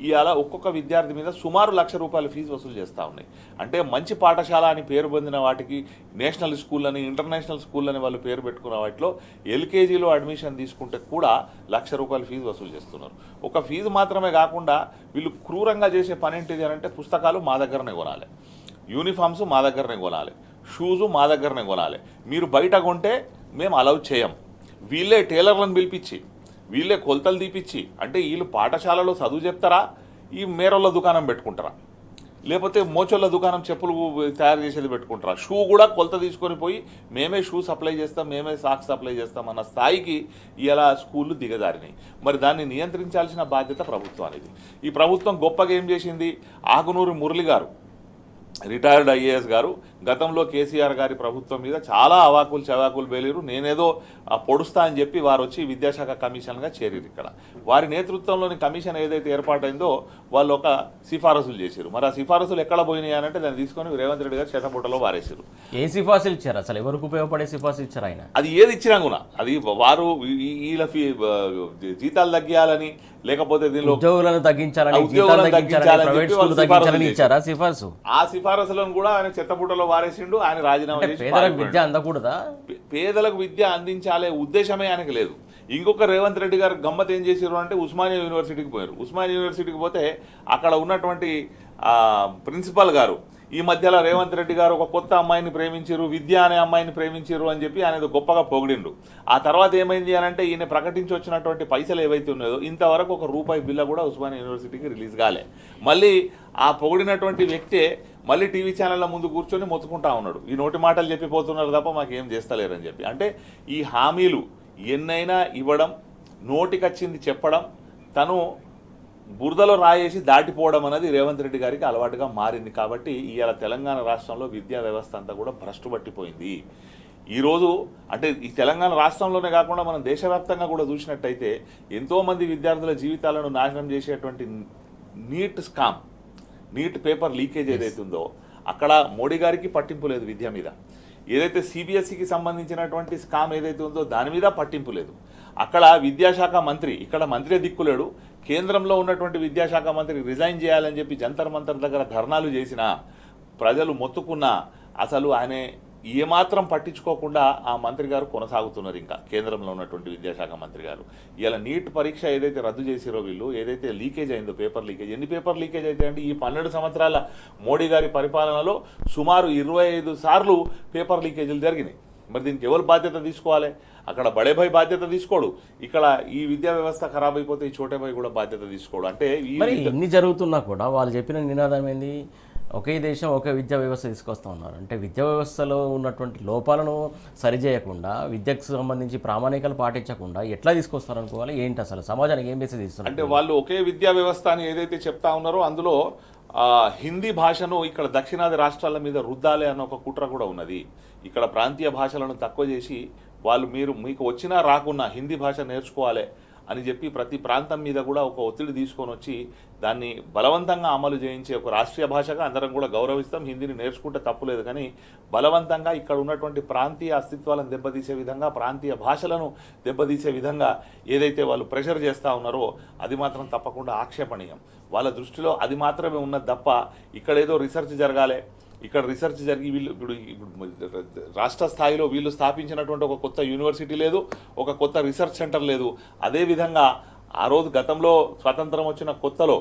ఇవాళ ఒక్కొక్క విద్యార్థి మీద సుమారు ₹1,00,000 ఫీజు వసూలు చేస్తూ ఉన్నాయి. అంటే మంచి పాఠశాల అని పేరు పొందిన వాటికి నేషనల్ స్కూల్ అని, ఇంటర్నేషనల్ స్కూల్ అని వాళ్ళు పేరు పెట్టుకున్న వాటిలో ఎల్కేజీలో అడ్మిషన్ తీసుకుంటే కూడా ₹1,00,000 ఫీజు వసూలు చేస్తున్నారు. ఒక ఫీజు మాత్రమే కాకుండా వీళ్ళు క్రూరంగా చేసే పని ఏంటిది అని అంటే పుస్తకాలు మా దగ్గరనే కొనాలి, యూనిఫామ్స్ మా దగ్గరనే కొనాలి, షూజు మా దగ్గరనే కొనాలి, మీరు బయట కొంటే మేము అలౌ చేయం. వీళ్ళే టైలర్లను పిలిపించి వీళ్ళే కొలతలు తీపిచ్చి, అంటే వీళ్ళు పాఠశాలలో చదువు చెప్తారా, ఈ మేరొళ్ళ దుకాణం పెట్టుకుంటారా, లేకపోతే మోచోళ్ళ దుకాణం చెప్పులు తయారు చేసేది పెట్టుకుంటారా, షూ కూడా కొలత తీసుకొని పోయి మేమే షూ సప్లై చేస్తాం, మేమే సాక్స్ సప్లై చేస్తాం అన్న స్థాయికి ఇలా స్కూళ్ళు దిగజారినాయి. మరి దాన్ని నియంత్రించాల్సిన బాధ్యత ప్రభుత్వానికి. ఈ ప్రభుత్వం గొప్పగా ఏం చేసింది? ఆకునూరి మురళి గారు, రిటైర్డ్ ఐఏఎస్ గారు, గతంలో కేసీఆర్ గారి ప్రభుత్వం మీద చాలా అవాకులు చవాకులు పేలిరు. నేనేదో పొడుస్తా అని చెప్పి వారు వచ్చి విద్యాశాఖ కమిషన్గా చేరిరు. ఇక్కడ వారి నేతృత్వంలోని కమిషన్ ఏదైతే ఏర్పాటైందో వాళ్ళు ఒక సిఫారసులు చేశారు. మరి ఆ సిఫారసులు ఎక్కడ పోయినాయి అంటే దాన్ని తీసుకొని రేవంత్ రెడ్డి గారు చేతబుట్టలో వారేసారు. ఏ సిఫార్సులు ఇచ్చారు? అసలు ఎవరికి ఉపయోగపడే సిఫార్సులు ఇచ్చారు ఆయన? అది ఏది ఇచ్చినా కూడా అది వారు వీళ్ళ జీతాలు తగ్గియాలని, లేకపోతే దీనిలో ఉద్యోగులను తగ్గించాలని, ఇచ్చారా సిఫార్సు? ఆ సిఫారసులను కూడా ఆయన చెత్తబుట్టలో వారేసిండు. ఆయన రాజీనామా చేసి పేదలకు విద్య అందకూడదా? పేదలకు విద్య అందించాలే ఉద్దేశమే ఆయనకు లేదు. ఇంకొక రేవంత్ రెడ్డి గారు గమ్మత్ ఏం చేశారు అంటే ఉస్మానియా యూనివర్సిటీకి పోయారు. ఉస్మానియా యూనివర్సిటీకి పోతే అక్కడ ఉన్నటువంటి ప్రిన్సిపల్ గారు ఈ మధ్యలో రేవంత్ రెడ్డి గారు ఒక కొత్త అమ్మాయిని ప్రేమించారు, విద్య అనే అమ్మాయిని ప్రేమించారు అని చెప్పి ఆయన గొప్పగా పొగిడిండు. ఆ తర్వాత ఏమైంది అని అంటే ఈయన ప్రకటించి వచ్చినటువంటి పైసలు ఏవైతే ఉన్నాయో ఇంతవరకు ₹1 బిల్ల కూడా ఉస్మానియా యూనివర్సిటీకి రిలీజ్ కాలే. మళ్ళీ ఆ పొగిడినటువంటి వ్యక్తే మళ్ళీ టీవీ ఛానళ్ళ ముందు కూర్చొని మొత్తుకుంటా ఉన్నాడు, ఈ నోటి మాటలు చెప్పిపోతున్నారు తప్ప మాకేం చేస్తలేరని చెప్పి. అంటే ఈ హామీలు ఎన్నైనా ఇవ్వడం, నోటికొచ్చింది చెప్పడం, తను బురదలో రాయేసి దాటిపోవడం అనేది రేవంత్ రెడ్డి గారికి అలవాటుగా మారింది. కాబట్టి ఇవాళ తెలంగాణ రాష్ట్రంలో విద్యా వ్యవస్థ అంతా కూడా భ్రష్టు పట్టిపోయింది. ఈరోజు అంటే ఈ తెలంగాణ రాష్ట్రంలోనే కాకుండా మనం దేశవ్యాప్తంగా కూడా చూసినట్టయితే ఎంతోమంది విద్యార్థుల జీవితాలను నాశనం చేసేటువంటి neat scam, neat paper leakage ఏదైతే ఉందో అక్కడ మోడీ గారికి పట్టింపు లేదు విద్య మీద. ఏదైతే సిబిఎస్ఈకి సంబంధించినటువంటి స్కామ్ ఏదైతే ఉందో దాని మీద పట్టింపు లేదు. అక్కడ విద్యాశాఖ మంత్రి, ఇక్కడ మంత్రి దిక్కులేడు, కేంద్రంలో ఉన్నటువంటి విద్యాశాఖ మంత్రి రిజైన్ చేయాలని చెప్పి జంతర్ మంతర్ దగ్గర ధర్నాలు చేసినా, ప్రజలు మొత్తుకున్నా అసలు ఆయన ఏమాత్రం పట్టించుకోకుండా ఆ మంత్రి గారు కొనసాగుతున్నారు. ఇంకా కేంద్రంలో ఉన్నటువంటి విద్యాశాఖ మంత్రి గారు ఇలా నీట్ పరీక్ష ఏదైతే రద్దు చేసిరో వీళ్ళు, ఏదైతే లీకేజ్ అయిందో పేపర్ లీకేజ్, ఎన్ని పేపర్ లీకేజ్ అయితే అంటే ఈ 12 సంవత్సరాల మోడీ గారి పరిపాలనలో సుమారు 25 సార్లు పేపర్ లీకేజీలు జరిగినాయి. మరి దీనికి ఎవరు బాధ్యత తీసుకోవాలి? అక్కడ బడేభాయ్ బాధ్యత తీసుకోడు, ఇక్కడ ఈ విద్యా వ్యవస్థ ఖరాబ్ అయిపోతే ఈ చోటేభాయ్ కూడా బాధ్యత తీసుకోడు. అంటే ఇన్ని జరుగుతున్నా కూడా వాళ్ళు చెప్పిన నినాదం ఏంది? ఒకే దేశం ఒకే విద్యా వ్యవస్థ తీసుకొస్తా ఉన్నారు. అంటే విద్యా వ్యవస్థలో ఉన్నటువంటి లోపాలను సరిచేయకుండా, విద్యకు సంబంధించి ప్రామాణికాలు పాటించకుండా ఎట్లా తీసుకొస్తారు అనుకోవాలి? ఏంటి అసలు సమాజానికి ఏం మెసేజ్ ఇస్తున్నారు? అంటే వాళ్ళు ఒకే విద్యా వ్యవస్థ అని ఏదైతే చెప్తా ఉన్నారో అందులో హిందీ భాషను ఇక్కడ దక్షిణాది రాష్ట్రాల మీద రుద్దాలి అన్న ఒక కుట్ర కూడా ఉన్నది. ఇక్కడ ప్రాంతీయ భాషలను తక్కువ చేసి వాళ్ళు మీకు వచ్చినా రాకున్నా హిందీ భాష నేర్చుకోవాలి అని చెప్పి ప్రతి ప్రాంతం మీద కూడా ఒక ఒత్తిడి తీసుకొని వచ్చి దాన్ని బలవంతంగా అమలు చేయించే ఒక రాష్ట్రీయ భాషగా అందరం కూడా గౌరవిస్తాం, హిందీని నేర్చుకుంటే తప్పులేదు, కానీ బలవంతంగా ఇక్కడ ఉన్నటువంటి ప్రాంతీయ అస్తిత్వాలను దెబ్బతీసే విధంగా, ప్రాంతీయ భాషలను దెబ్బతీసే విధంగా ఏదైతే వాళ్ళు ప్రెషర్ చేస్తూ ఉన్నారో అది మాత్రం తప్పకుండా ఆక్షేపణీయం. వాళ్ళ దృష్టిలో అది మాత్రమే ఉన్నది తప్ప ఇక్కడ ఏదో రీసెర్చ్ జరగాలి, ఇక్కడ రీసెర్చ్ జరిగి వీళ్ళు ఇప్పుడు రాష్ట్ర స్థాయిలో వీళ్ళు స్థాపించినటువంటి ఒక కొత్త యూనివర్సిటీ లేదు, ఒక కొత్త రీసెర్చ్ సెంటర్ లేదు. అదేవిధంగా ఆ రోజు గతంలో స్వతంత్రం వచ్చిన కొత్తలో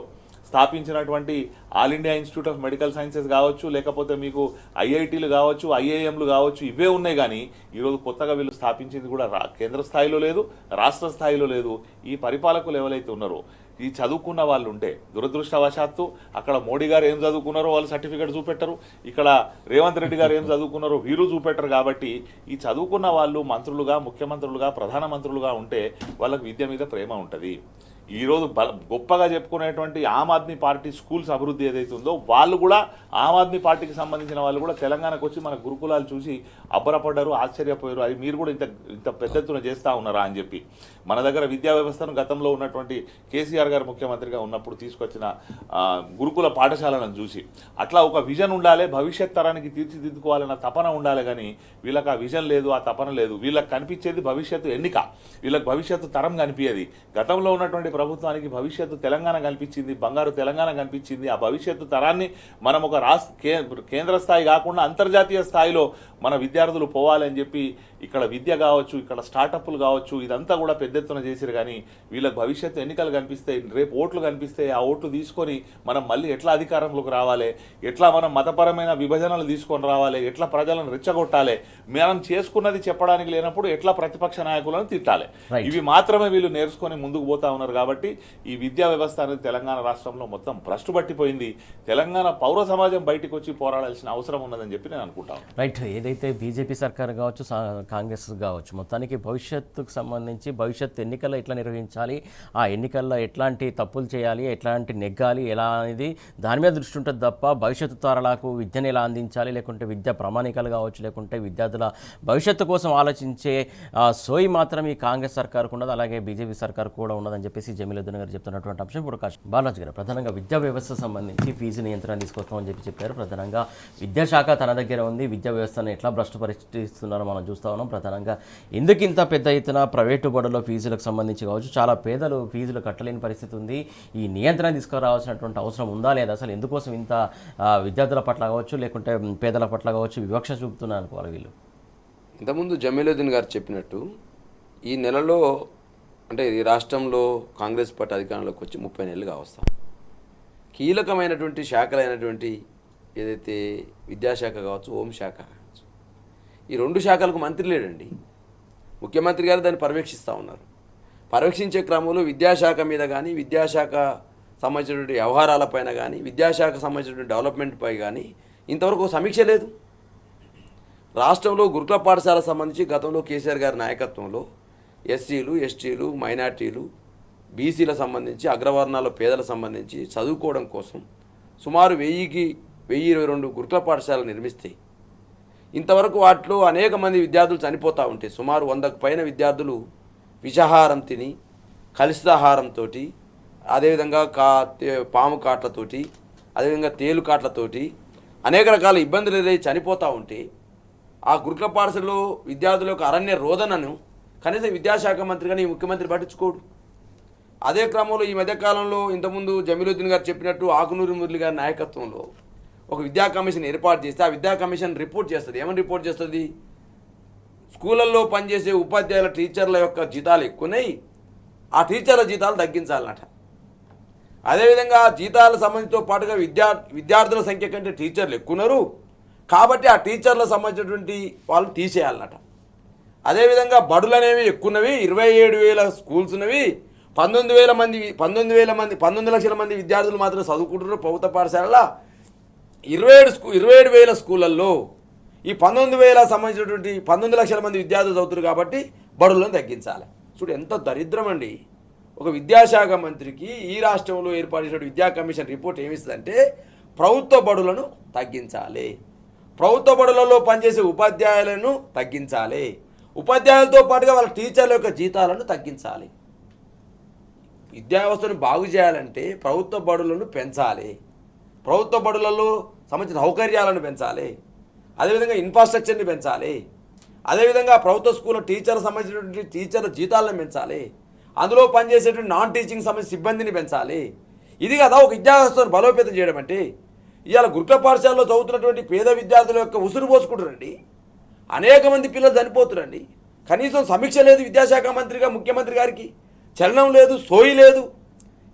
స్థాపించినటువంటి all India institute of medical sciences కావచ్చు, లేకపోతే మీకు ఐఐటీలు కావచ్చు, ఐఐఎంలు కావచ్చు, ఇవే ఉన్నాయి. కానీ ఈరోజు కొత్తగా వీళ్ళు స్థాపించింది కూడా కేంద్ర స్థాయిలో లేదు, రాష్ట్ర స్థాయిలో లేదు. ఈ పరిపాలకులు ఎవరైతే ఉన్నారో ఈ చదువుకున్న వాళ్ళు ఉంటే దురదృష్టవశాత్తు అక్కడ మోడీ గారు ఏం చదువుకున్నారో వాళ్ళు సర్టిఫికేట్ చూపెట్టరు, ఇక్కడ రేవంత్ రెడ్డి గారు ఏం చదువుకున్నారో వీరు చూపెట్టరు. కాబట్టి ఈ చదువుకున్న వాళ్ళు మంత్రులుగా, ముఖ్యమంత్రులుగా, ప్రధానమంత్రులుగా ఉంటే వాళ్ళకి విద్య మీద ప్రేమ ఉంటుంది. ఈరోజు గొప్పగా చెప్పుకునేటువంటి ఆమ్ ఆద్మీ పార్టీ స్కూల్స్ అభివృద్ధి ఏదైతే ఉందో వాళ్ళు కూడా ఆమ్ ఆద్మీ పార్టీకి సంబంధించిన వాళ్ళు కూడా తెలంగాణకు వచ్చి మన గురుకులాలు చూసి అబ్బరపడ్డారు, ఆశ్చర్యపోయారు. అది మీరు కూడా ఇంత పెద్ద ఎత్తున చేస్తూ ఉన్నారా అని చెప్పి. మన దగ్గర విద్యా వ్యవస్థను గతంలో ఉన్నటువంటి కేసీఆర్ గారు ముఖ్యమంత్రిగా ఉన్నప్పుడు తీసుకొచ్చిన గురుకుల పాఠశాలను చూసి అట్లా ఒక విజన్ ఉండాలి, భవిష్యత్ తరానికి తీర్చిదిద్దుకోవాలన్న తపన ఉండాలి. కానీ వీళ్ళకి ఆ విజన్ లేదు, ఆ తపన లేదు. వీళ్ళకి కనిపించేది భవిష్యత్తు ఎన్నిక, వీళ్ళకి భవిష్యత్తు తరం కనిపించేది. గతంలో ఉన్నటువంటి ప్రభుత్వానికి భవిష్యత్తు తెలంగాణ కనిపించింది, బంగారు తెలంగాణ కనిపించింది. ఆ భవిష్యత్తు తరాన్ని మనం ఒక కేంద్ర స్థాయి కాకుండా అంతర్జాతీయ స్థాయిలో మన విద్యార్థులు పోవాలని చెప్పి ఇక్కడ విద్య కావచ్చు, ఇక్కడ స్టార్టప్లు కావచ్చు, ఇదంతా కూడా పెద్ద ఎత్తున చేశారు. కానీ వీళ్ళకి భవిష్యత్తు ఎన్నికలు కనిపిస్తాయి, రేపు ఓట్లు కనిపిస్తాయి. ఆ ఓట్లు తీసుకొని మనం మళ్ళీ ఎట్లా అధికారంలోకి రావాలి, ఎట్లా మనం మతపరమైన విభజనలు తీసుకొని రావాలి, ఎట్లా ప్రజలను రెచ్చగొట్టాలి, మనం చేసుకున్నది చెప్పడానికి లేనప్పుడు ఎట్లా ప్రతిపక్ష నాయకులను తిట్టాలి, ఇవి మాత్రమే వీళ్ళు నేర్చుకొని ముందుకు పోతా ఉన్నారు. కాబట్టి ఈ విద్యా వ్యవస్థ అనేది తెలంగాణ రాష్ట్రంలో మొత్తం భ్రష్టు పట్టిపోయింది. తెలంగాణ పౌర సమాజం బయటకు వచ్చి పోరాడాల్సిన అవసరం ఉన్నదని చెప్పి నేను అనుకుంటాను. రైట్. ఏదైతే బీజేపీ సర్కార్ కావచ్చు, కాంగ్రెస్ కావచ్చు, మొత్తానికి భవిష్యత్తుకు సంబంధించి భవిష్యత్తు ఎన్నికల్లో ఎట్లా నిర్వహించాలి, ఆ ఎన్నికల్లో ఎట్లాంటి తప్పులు చేయాలి, ఎట్లాంటి నెగ్గాలి, ఎలా అనేది దాని మీద దృష్టి ఉంటుంది తప్ప భవిష్యత్తు తరాలకు విద్యను ఎలా అందించాలి, లేకుంటే విద్యా ప్రమాణికలు కావచ్చు, లేకుంటే విద్యార్థుల భవిష్యత్తు కోసం ఆలోచించే సోయి మాత్రం ఈ కాంగ్రెస్ సర్కార్కు ఉండదు, అలాగే బీజేపీ సర్కార్ కూడా ఉన్నదని చెప్పేసి జమీలుద్దీన్ గారు చెప్తున్నటువంటి అంశం. ఇప్పుడు బాలాజీ గారు ప్రధానంగా విద్యా వ్యవస్థ సంబంధించి ఫీజు నియంత్రణ తీసుకొస్తామని చెప్పారు. ప్రధానంగా విద్యాశాఖ తన దగ్గర ఉంది, విద్యా వ్యవస్థను ఎట్లా భ్రష్టు పరిష్కరిస్తున్నారో మనం చూస్తూ ఉన్నాం. ప్రధానంగా ఎందుకు ఇంత పెద్ద ఎత్తున ప్రైవేటు బడుల్లో ఫీజులకు సంబంధించి కావచ్చు, చాలా పేదలు ఫీజులు కట్టలేని పరిస్థితి ఉంది. ఈ నియంత్రణ తీసుకురావాల్సినటువంటి అవసరం ఉందా లేదా, అసలు ఎందుకోసం ఇంత విద్యార్థుల పట్ల కావచ్చు, లేకుంటే పేదల పట్ల కావచ్చు వివక్ష చూపుతున్నారు అనుకోవాలి వీళ్ళు? ఇంతకుముందు జమీలుద్దీన్ గారు చెప్పినట్టు ఈ నెలలో అంటే ఈ రాష్ట్రంలో కాంగ్రెస్ పార్టీ అధికారంలోకి వచ్చి 30 నెలలు కావస్తాం. కీలకమైనటువంటి శాఖలైనటువంటి ఏదైతే విద్యాశాఖ కావచ్చు, హోంశాఖ కావచ్చు, ఈ 2 శాఖలకు మంత్రి లేడండి. ముఖ్యమంత్రి గారు దాన్ని పర్యవేక్షిస్తూ ఉన్నారు. పర్యవేక్షించే క్రమంలో విద్యాశాఖ మీద కానీ, విద్యాశాఖ సంబంధించినటువంటి వ్యవహారాలపైన కానీ, విద్యాశాఖ సంబంధించినటువంటి డెవలప్మెంట్పై కానీ ఇంతవరకు సమీక్ష లేదు. రాష్ట్రంలో గురుకుల పాఠశాలకు సంబంధించి గతంలో కేసీఆర్ గారి నాయకత్వంలో ఎస్సీలు, ఎస్టీలు, మైనార్టీలు, బీసీలకు సంబంధించి, అగ్రవర్ణాల పేదలకు సంబంధించి చదువుకోవడం కోసం సుమారు 1022 గురుకుల పాఠశాలలు నిర్మిస్తే ఇంతవరకు వాటిలో అనేక మంది విద్యార్థులు చనిపోతూ ఉంటే సుమారు 100కు పైన విద్యార్థులు విషాహారం తిని, కలుషితాహారంతో, అదేవిధంగా పాము కాట్లతోటి, అదేవిధంగా తేలు కాట్లతోటి అనేక రకాల ఇబ్బందులు ఎదురై చనిపోతూ ఉంటే ఆ గురుకుల పాఠశాలలో విద్యార్థుల యొక్క అరణ్య రోదనను కనీసం విద్యాశాఖ మంత్రి కానీ ముఖ్యమంత్రి పట్టించుకోడు. అదే క్రమంలో ఈ మధ్యకాలంలో ఇంతకుముందు జమీలుద్దీన్ గారు చెప్పినట్టు ఆకునూరి మురళి గారి నాయకత్వంలో ఒక విద్యా కమిషన్ ఏర్పాటు చేస్తే ఆ విద్యా కమిషన్ రిపోర్ట్ చేస్తుంది. ఏమని రిపోర్ట్ చేస్తుంది? స్కూళ్ళల్లో పనిచేసే ఉపాధ్యాయుల, టీచర్ల యొక్క జీతాలు ఎక్కువన్నాయి, ఆ టీచర్ల జీతాలు తగ్గించాలన్నట. అదేవిధంగా జీతాల సంబంధించితో పాటుగా విద్యార్థుల సంఖ్య కంటే టీచర్లు ఎక్కువన్నారు కాబట్టి ఆ టీచర్లకు సంబంధించినటువంటి వాళ్ళు తీసేయాలన్నట. అదేవిధంగా బడులు అనేవి ఎక్కువన్నవి, 27,000 స్కూల్స్ ఉన్నవి, 19 లక్షల మంది విద్యార్థులు మాత్రం చదువుకుంటున్నారు ప్రభుత్వ పాఠశాలలో. 27,000 స్కూళ్ళల్లో ఈ 19,000 సంబంధించినటువంటి 19 లక్షల మంది విద్యార్థులు చదువుతారు కాబట్టి బడులను తగ్గించాలి. చూడు ఎంత దరిద్రం అండి. ఒక విద్యాశాఖ మంత్రికి ఈ రాష్ట్రంలో ఏర్పాటు చేసిన విద్యా కమిషన్ రిపోర్ట్ ఏమిస్తుందంటే ప్రభుత్వ బడులను తగ్గించాలి, ప్రభుత్వ బడులలో పనిచేసే ఉపాధ్యాయులను తగ్గించాలి, ఉపాధ్యాయులతో పాటుగా వాళ్ళ టీచర్ల యొక్క జీతాలను తగ్గించాలి. విద్యా వ్యవస్థను బాగు చేయాలంటే ప్రభుత్వ బడులను పెంచాలి, ప్రభుత్వ బడులలో సంబంధించిన సౌకర్యాలను పెంచాలి, అదేవిధంగా ఇన్ఫ్రాస్ట్రక్చర్ని పెంచాలి, అదేవిధంగా ప్రభుత్వ స్కూల్లో టీచర్లకు సంబంధించినటువంటి టీచర్ల జీతాలను పెంచాలి, అందులో పనిచేసేటువంటి నాన్ టీచింగ్ సంబంధించిన సిబ్బందిని పెంచాలి. ఇది కదా ఒక విద్యా వ్యవస్థను బలోపేతం చేయడం అంటే. ఇవాళ గురుకుల పాఠశాలలో చదువుతున్నటువంటి పేద విద్యార్థుల యొక్క ఉసురు పోసుకుంటారండి, అనేక మంది పిల్లలు చనిపోతున్నారండి. కనీసం సమీక్ష లేదు విద్యాశాఖ మంత్రిగా, ముఖ్యమంత్రి గారికి చలనం లేదు, సోయి లేదు.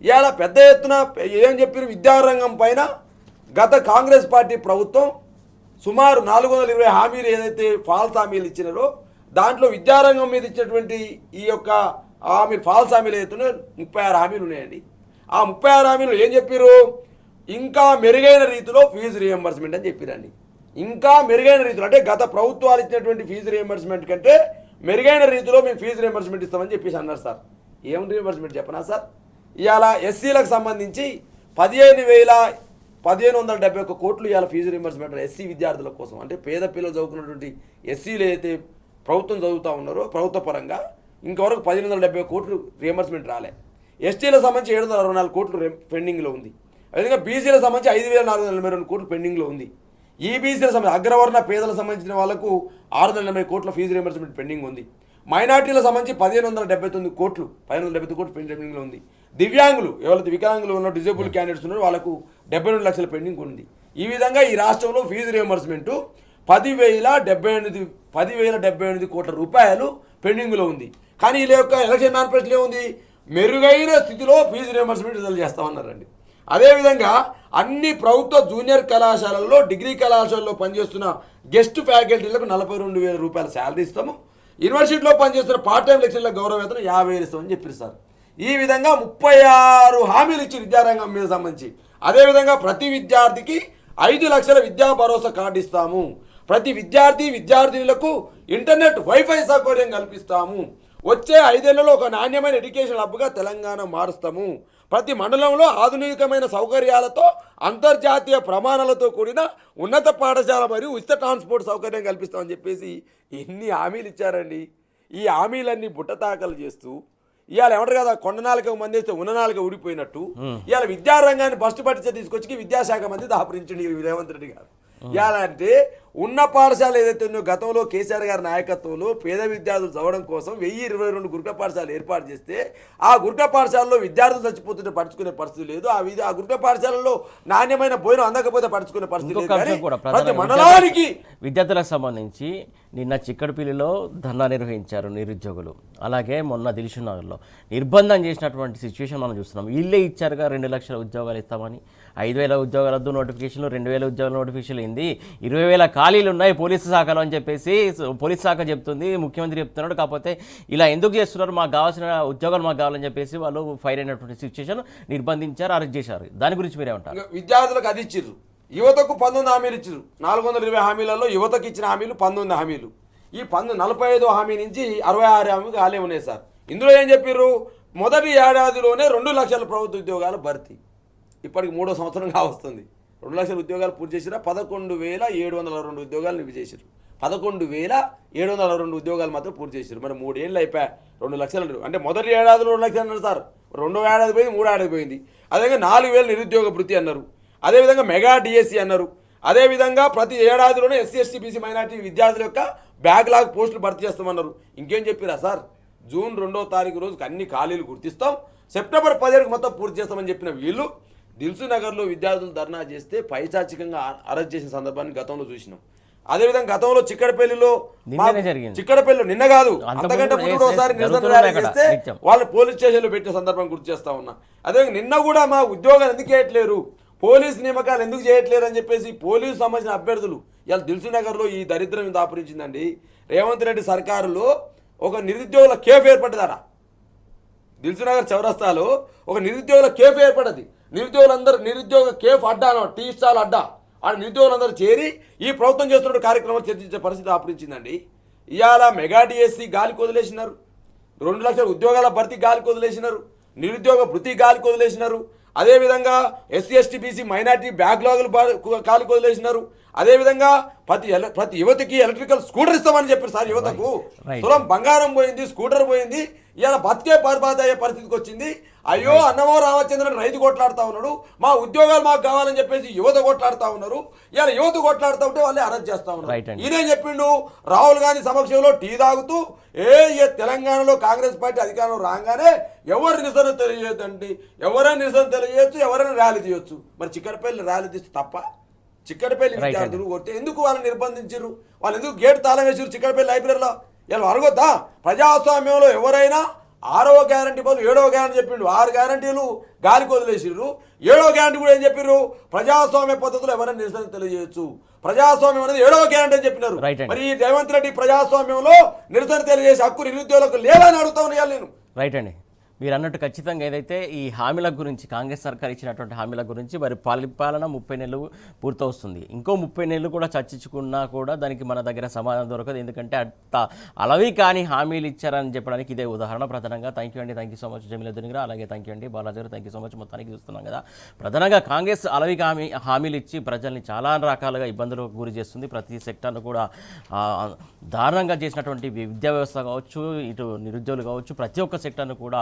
ఇవాళ పెద్ద ఎత్తున ఏం చెప్పారు, విద్యారంగం పైన గత కాంగ్రెస్ పార్టీ ప్రభుత్వం సుమారు 420 హామీలు ఏదైతే ఫాల్స్ హామీలు ఇచ్చినారో దాంట్లో విద్యారంగం మీద ఇచ్చినటువంటి ఈ యొక్క హామీలు ఫాల్స్ హామీలు ఏదైతే 36 హామీలు ఉన్నాయండి. ఆ 36 హామీలు ఏం చెప్పారు, ఇంకా మెరుగైన రీతిలో ఫీజు రియంబర్స్మెంట్ అని చెప్పారండి. ఇంకా మెరుగైన రీతిలో అంటే గత ప్రభుత్వాలు ఇచ్చినటువంటి ఫీజు రియంబర్స్మెంట్ కంటే మెరుగైన రీతిలో మేము ఫీజు రియంబర్స్మెంట్ ఇస్తామని చెప్పేసి అన్నారు సార్. ఏం రియంబర్స్మెంట్ చెప్పనా సార్? ఇవాళ ఎస్సీలకు సంబంధించి 15,171 కోట్లు ఇవాళ ఫీజు రీంబర్స్మెంట్ ఎస్సీ విద్యార్థుల కోసం, అంటే పేద పిల్లలు చదువుకున్నటువంటి ఎస్సీలు ఏదైతే ప్రభుత్వం చదువుతూ ఉన్నారో ప్రభుత్వ పరంగా ఇంతవరకు 15,170 కోట్లు రీంబర్స్మెంట్ రాలే. ఎస్టీలకు సంబంధించి 764 కోట్లు పెండింగ్లో ఉంది. అదేవిధంగా బీసీలకు సంబంధించి 5,482 కోట్లు పెండింగ్లో ఉంది. ఈబీసీలకు సంబంధించి అగ్రవర్ణ పేదలకు సంబంధించిన వాళ్ళకు 680 కోట్ల ఫీజు రీంబర్స్మెంట్ పెండింగ్ ఉంది. మైనార్టీలకు సంబంధించి 1,579 కోట్లు పెండింగ్లో ఉంది. దివ్యాంగులు ఎవరైతే వికలాంగులు ఉన్న డిజేబుల్ క్యాండిడేట్స్ ఉన్నారో వాళ్ళకు 72 లక్షల పెండింగ్ ఉంది. ఈ విధంగా ఈ రాష్ట్రంలో ఫీజు రీంబర్స్మెంట్ 10,078 కోట్ల రూపాయలు పెండింగ్లో ఉంది. కానీ వీళ్ళ యొక్క ఎలక్షన్ మేనిఫెస్టోలో ఉంది మెరుగైన స్థితిలో ఫీజు రీంబర్స్మెంట్ విడుదల చేస్తామన్నారండి. అదేవిధంగా అన్ని ప్రభుత్వ జూనియర్ కళాశాలల్లో డిగ్రీ కళాశాలలో పనిచేస్తున్న గెస్ట్ ఫ్యాకల్టీలకు 42,000 రూపాయల శాలరీ ఇస్తాము. యూనివర్సిటీలో పనిచేస్తున్న పార్ట్ టైం లెక్చర్ల గౌరవ వేతనం 50,000 ఇస్తామని చెప్పారు సార్. ఈ విధంగా 36 హామీలు ఇచ్చి విద్యారంగం మీద సంబంధించి. అదేవిధంగా ప్రతి విద్యార్థికి 5 లక్షల విద్యా భరోసా కార్డు ఇస్తాము. ప్రతి విద్యార్థినులకు ఇంటర్నెట్ వైఫై సౌకర్యం కల్పిస్తాము. వచ్చే 5 ఏళ్లలో ఒక నాణ్యమైన ఎడ్యుకేషన్ హబ్గా తెలంగాణ మారుస్తాము. ప్రతి మండలంలో ఆధునికమైన సౌకర్యాలతో అంతర్జాతీయ ప్రమాణాలతో కూడిన ఉన్నత పాఠశాల మరియు ఉచిత ట్రాన్స్పోర్ట్ సౌకర్యం కల్పిస్తామని చెప్పేసి ఎన్ని హామీలు ఇచ్చారండి. ఈ హామీలన్నీ బుట్టతాకలు చేస్తూ ఇవాళ ఏమంటారు కదా, కొండనాలుక మంది వేస్తే ఉన్ననాలుక ఊడిపోయినట్టు ఇవాళ విద్యారంగాన్ని ఫస్ట్ పట్టించే తీసుకొచ్చి విద్యాశాఖ మంది దాపరించండి రేవంత్ రెడ్డి గారు. ఇవాళ అంటే ఉన్న పాఠశాల ఏదైతే ఉందో గతంలో కేసీఆర్ గారి నాయకత్వంలో పేద విద్యార్థులు చదవడం కోసం 1022 గురుకుల పాఠశాలలు ఏర్పాటు చేస్తే ఆ గురుకుల పాఠశాలలో విద్యార్థులు చచ్చిపోతుంటే పట్టించుకునే పరిస్థితి లేదు. ఆ గురుకుల పాఠశాలలో నాణ్యమైన భోజనం అందకపోతే పట్టించుకునే పరిస్థితి లేదు. ప్రతి మండలానికి విద్యార్థులకు సంబంధించి నిన్న చిక్కడపల్లిలో ధర్నా నిర్వహించారు నిరుద్యోగులు. అలాగే మొన్న దిల్షునగర్లో నిర్బంధం చేసినటువంటి సిచ్యువేషన్ మనం చూస్తున్నాం. వీళ్ళే ఇచ్చారుగా 2 లక్షల ఉద్యోగాలు ఇస్తామని. 5,000 ఉద్యోగాలతో నోటిఫికేషన్లు, 2,000 ఉద్యోగాల నోటిఫికేషన్లు అయింది. 20,000 ఖాళీలు ఉన్నాయి పోలీసు శాఖలో అని చెప్పేసి పోలీసు శాఖ చెప్తుంది, ముఖ్యమంత్రి చెప్తున్నాడు. కాకపోతే ఇలా ఎందుకు చేస్తున్నారు, మాకు కావాల్సిన ఉద్యోగాలు మాకు కావాలని చెప్పేసి వాళ్ళు ఫైర్ అయినటువంటి సిచ్యువేషన్, నిర్బంధించారు, అరెస్ట్ చేశారు. దాని గురించి మీరేమంటారు? విద్యార్థులకు అది ఇచ్చిర్రు, యువతకు 19 హామీలు ఇచ్చారు. 420 హామీలలో యువతకు ఇచ్చిన హామీలు 19 హామీలు. ఈ 45వ హామీ నుంచి 66 హామీలు ఖాళీ ఉన్నాయి సార్. ఇందులో ఏం చెప్పారు, మొదటి ఏడాదిలోనే 2 లక్షల ప్రభుత్వ ఉద్యోగాలు భర్తీ. ఇప్పటికి 3వ సంవత్సరం కావస్తుంది. 2 లక్షల ఉద్యోగాలు పూర్తి చేసినా 11,702 ఉద్యోగాలు నివి చేశారు. 11,702 ఉద్యోగాలు మాత్రం పూర్తి చేశారు. మరి 3 ఏళ్ళు అయిపోయా 2 లక్షలు అంటే మొదటి ఏడాదిలో 2 లక్షలు అన్నారు సార్. 2వ ఏడాది పోయింది, 3వ ఏడాది పోయింది. అదేవిధంగా 4,000 నిరుద్యోగ భృతి అన్నారు. అదేవిధంగా మెగా డిఎస్సి అన్నారు. అదేవిధంగా ప్రతి ఏడాదిలోనే ఎస్సీ ఎస్టీ బీసీ మైనార్టీ విద్యార్థుల యొక్క బ్యాక్లాగ్ పోస్టులు భర్తీ చేస్తామన్నారు. ఇంకేం చెప్పిరా సార్, జూన్ 2వ తారీఖు రోజుకి అన్ని ఖాళీలు గుర్తిస్తాం, సెప్టెంబర్ 17కి మొత్తం పూర్తి చేస్తామని చెప్పిన వీళ్ళు దిల్సునగర్లో విద్యార్థులు ధర్నా చేస్తే పైచాచికంగా అరెస్ట్ చేసిన సందర్భాన్ని గతంలో చూసినాం. అదేవిధంగా గతంలో చిక్కడపల్లిలో నిన్న కాదు అంతకంటే ముందు ఒకసారి నిరసన ర్యాలీ చేస్తే వాళ్ళు పోలీస్ స్టేషన్లో పెట్టే సందర్భం గుర్తు చేస్తా ఉన్నా. అదేవిధంగా నిన్న కూడా మా ఉద్యోగాలు ఎందుకు చేయట్లేరు, పోలీసు నియామకాలు ఎందుకు చేయట్లేరు అని చెప్పేసి పోలీసు సంబంధించిన అభ్యర్థులు ఇవాళ దిల్సునగర్లో ఈ దరిద్రం దాపురించిందండి. రేవంత్ రెడ్డి సర్కారులో ఒక నిరుద్యోగుల కేఫ్ ఏర్పడ్డదారా, దిల్సునగర్ చౌరస్తాలో ఒక నిరుద్యోగుల కేఫ్ ఏర్పడ్డది. నిరుద్యోగ కేఫ్ అడ్డా, టీ స్టాల్ అడ్డా, ఆ నిరుద్యోగులందరూ చేరి ఈ ప్రభుత్వం చేస్తున్న కార్యక్రమాలు చర్చించే పరిస్థితి దాపురించిందండి. ఇవాళ మెగా డిఎస్సి గాలికి వదిలేసినారు, 2 లక్షల ఉద్యోగాల భర్తీ గాలికి వదిలేసినారు, నిరుద్యోగ భృతి గాలికి వదిలేసినారు. అదేవిధంగా ఎస్సీ ఎస్టీ బీసీ మైనార్టీ బ్యాక్లాగులు గాలికి వదిలేసినారు. అదేవిధంగా ప్రతి యువతికి ఎలక్ట్రికల్ స్కూటర్ ఇస్తామని చెప్పారు సార్. యువతకు తులం బంగారం పోయింది, స్కూటర్ పోయింది, ఇవాళ బతికే బర్బాద్ అయ్యే పరిస్థితికి వచ్చింది. అయ్యో అన్నమో రామచంద్రన్ రైతు కొట్లాడుతూ ఉన్నాడు, మా ఉద్యోగాలు మాకు కావాలని చెప్పేసి యువత కొట్లాడుతూ ఉన్నారు. ఇవాళ యువత కొట్లాడుతూ ఉంటే వాళ్ళే అరెస్ట్ చేస్తూ ఉన్నారు. ఈయనేం చెప్పిండు, రాహుల్ గాంధీ సమక్షంలో టీ తాగుతూ తెలంగాణలో కాంగ్రెస్ పార్టీ అధికారంలో రాగానే ఎవరు నిరసన తెలియజేయద్దండి, ఎవరైనా నిరసన తెలియజేయచ్చు, ఎవరైనా ర్యాలీ తీయొచ్చు. మరి చిక్కడపల్లి ర్యాలీ తీస్తే తప్ప? చిక్కడపల్లి విద్యార్థులు కొడితే ఎందుకు వాళ్ళని నిర్బంధించారు, వాళ్ళు ఎందుకు గేట్ తాళం వేసారు చిక్కడపల్లి లైబ్రరీలో? ఇలా అడగొద్దా? ప్రజాస్వామ్యంలో ఎవరైనా 6వ గ్యారంటీ బదులు 7వ గ్యారంటీ చెప్పిండు, 6 గ్యారంటీలు గాలికి వదిలేసిర్రు. 7వ గ్యారంటీ కూడా ఏం చెప్పారు, ప్రజాస్వామ్య పద్ధతిలో ఎవరైనా నిరసన తెలియజేయచ్చు, ప్రజాస్వామ్యం అనేది 7వ గ్యారంటీ అని చెప్పినారు. మరి రేవంత్ రెడ్డి ప్రజాస్వామ్యంలో నిరసన తెలియజేసే హక్కు నిరుద్యోగులకు లేదని అడుగుతా ఉన్నాను నేను. రైట్ అండి. మీరు అన్నట్టు ఖచ్చితంగా ఏదైతే ఈ హామీల గురించి కాంగ్రెస్ సర్కార్ ఇచ్చినటువంటి హామీల గురించి మరి పరిపాలన 30 నెలలు పూర్తవుతుంది. ఇంకో 30 నెలలు కూడా చర్చించుకున్నా కూడా దానికి మన దగ్గర సమాధానం దొరకదు. ఎందుకంటే అంత అలవి కానీ హామీలు ఇచ్చారని చెప్పడానికి ఇదే ఉదాహరణ. ప్రధానంగా thank you so much Jamiluddin గారు, అలాగే థ్యాంక్ యూ అండి బాలాజీ గారు, థ్యాంక్ యూ సో మచ్. మొత్తానికి చూస్తున్నాం కదా, ప్రధానంగా కాంగ్రెస్ అలవి హామీలు ఇచ్చి ప్రజల్ని చాలా రకాలుగా ఇబ్బందులకు గురి చేస్తుంది. ప్రతి సెక్టర్ను కూడా దారుణంగా చేసినటువంటి విద్యా వ్యవస్థ కావచ్చు, ఇటు నిరుద్యోగులు కావచ్చు, ప్రతి ఒక్క సెక్టర్ను కూడా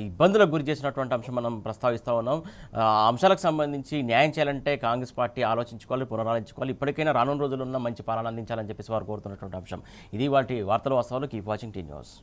ఇబ్బందులకు గురి చేసినటువంటి అంశం మనం ప్రస్తావిస్తూ ఉన్నాం. ఆ అంశాలకు సంబంధించి న్యాయం చేయాలంటే కాంగ్రెస్ పార్టీ ఆలోచించుకోవాలి, పునరాలోచించుకోవాలి. ఇప్పటికైనా రానున్న రోజుల్లో మంచి పాలన అందించాలని చెప్పేసి వారు కోరుతున్నటువంటి అంశం. ఇది వాటి వార్తలు వాస్తవాలు. Keep watching tea news.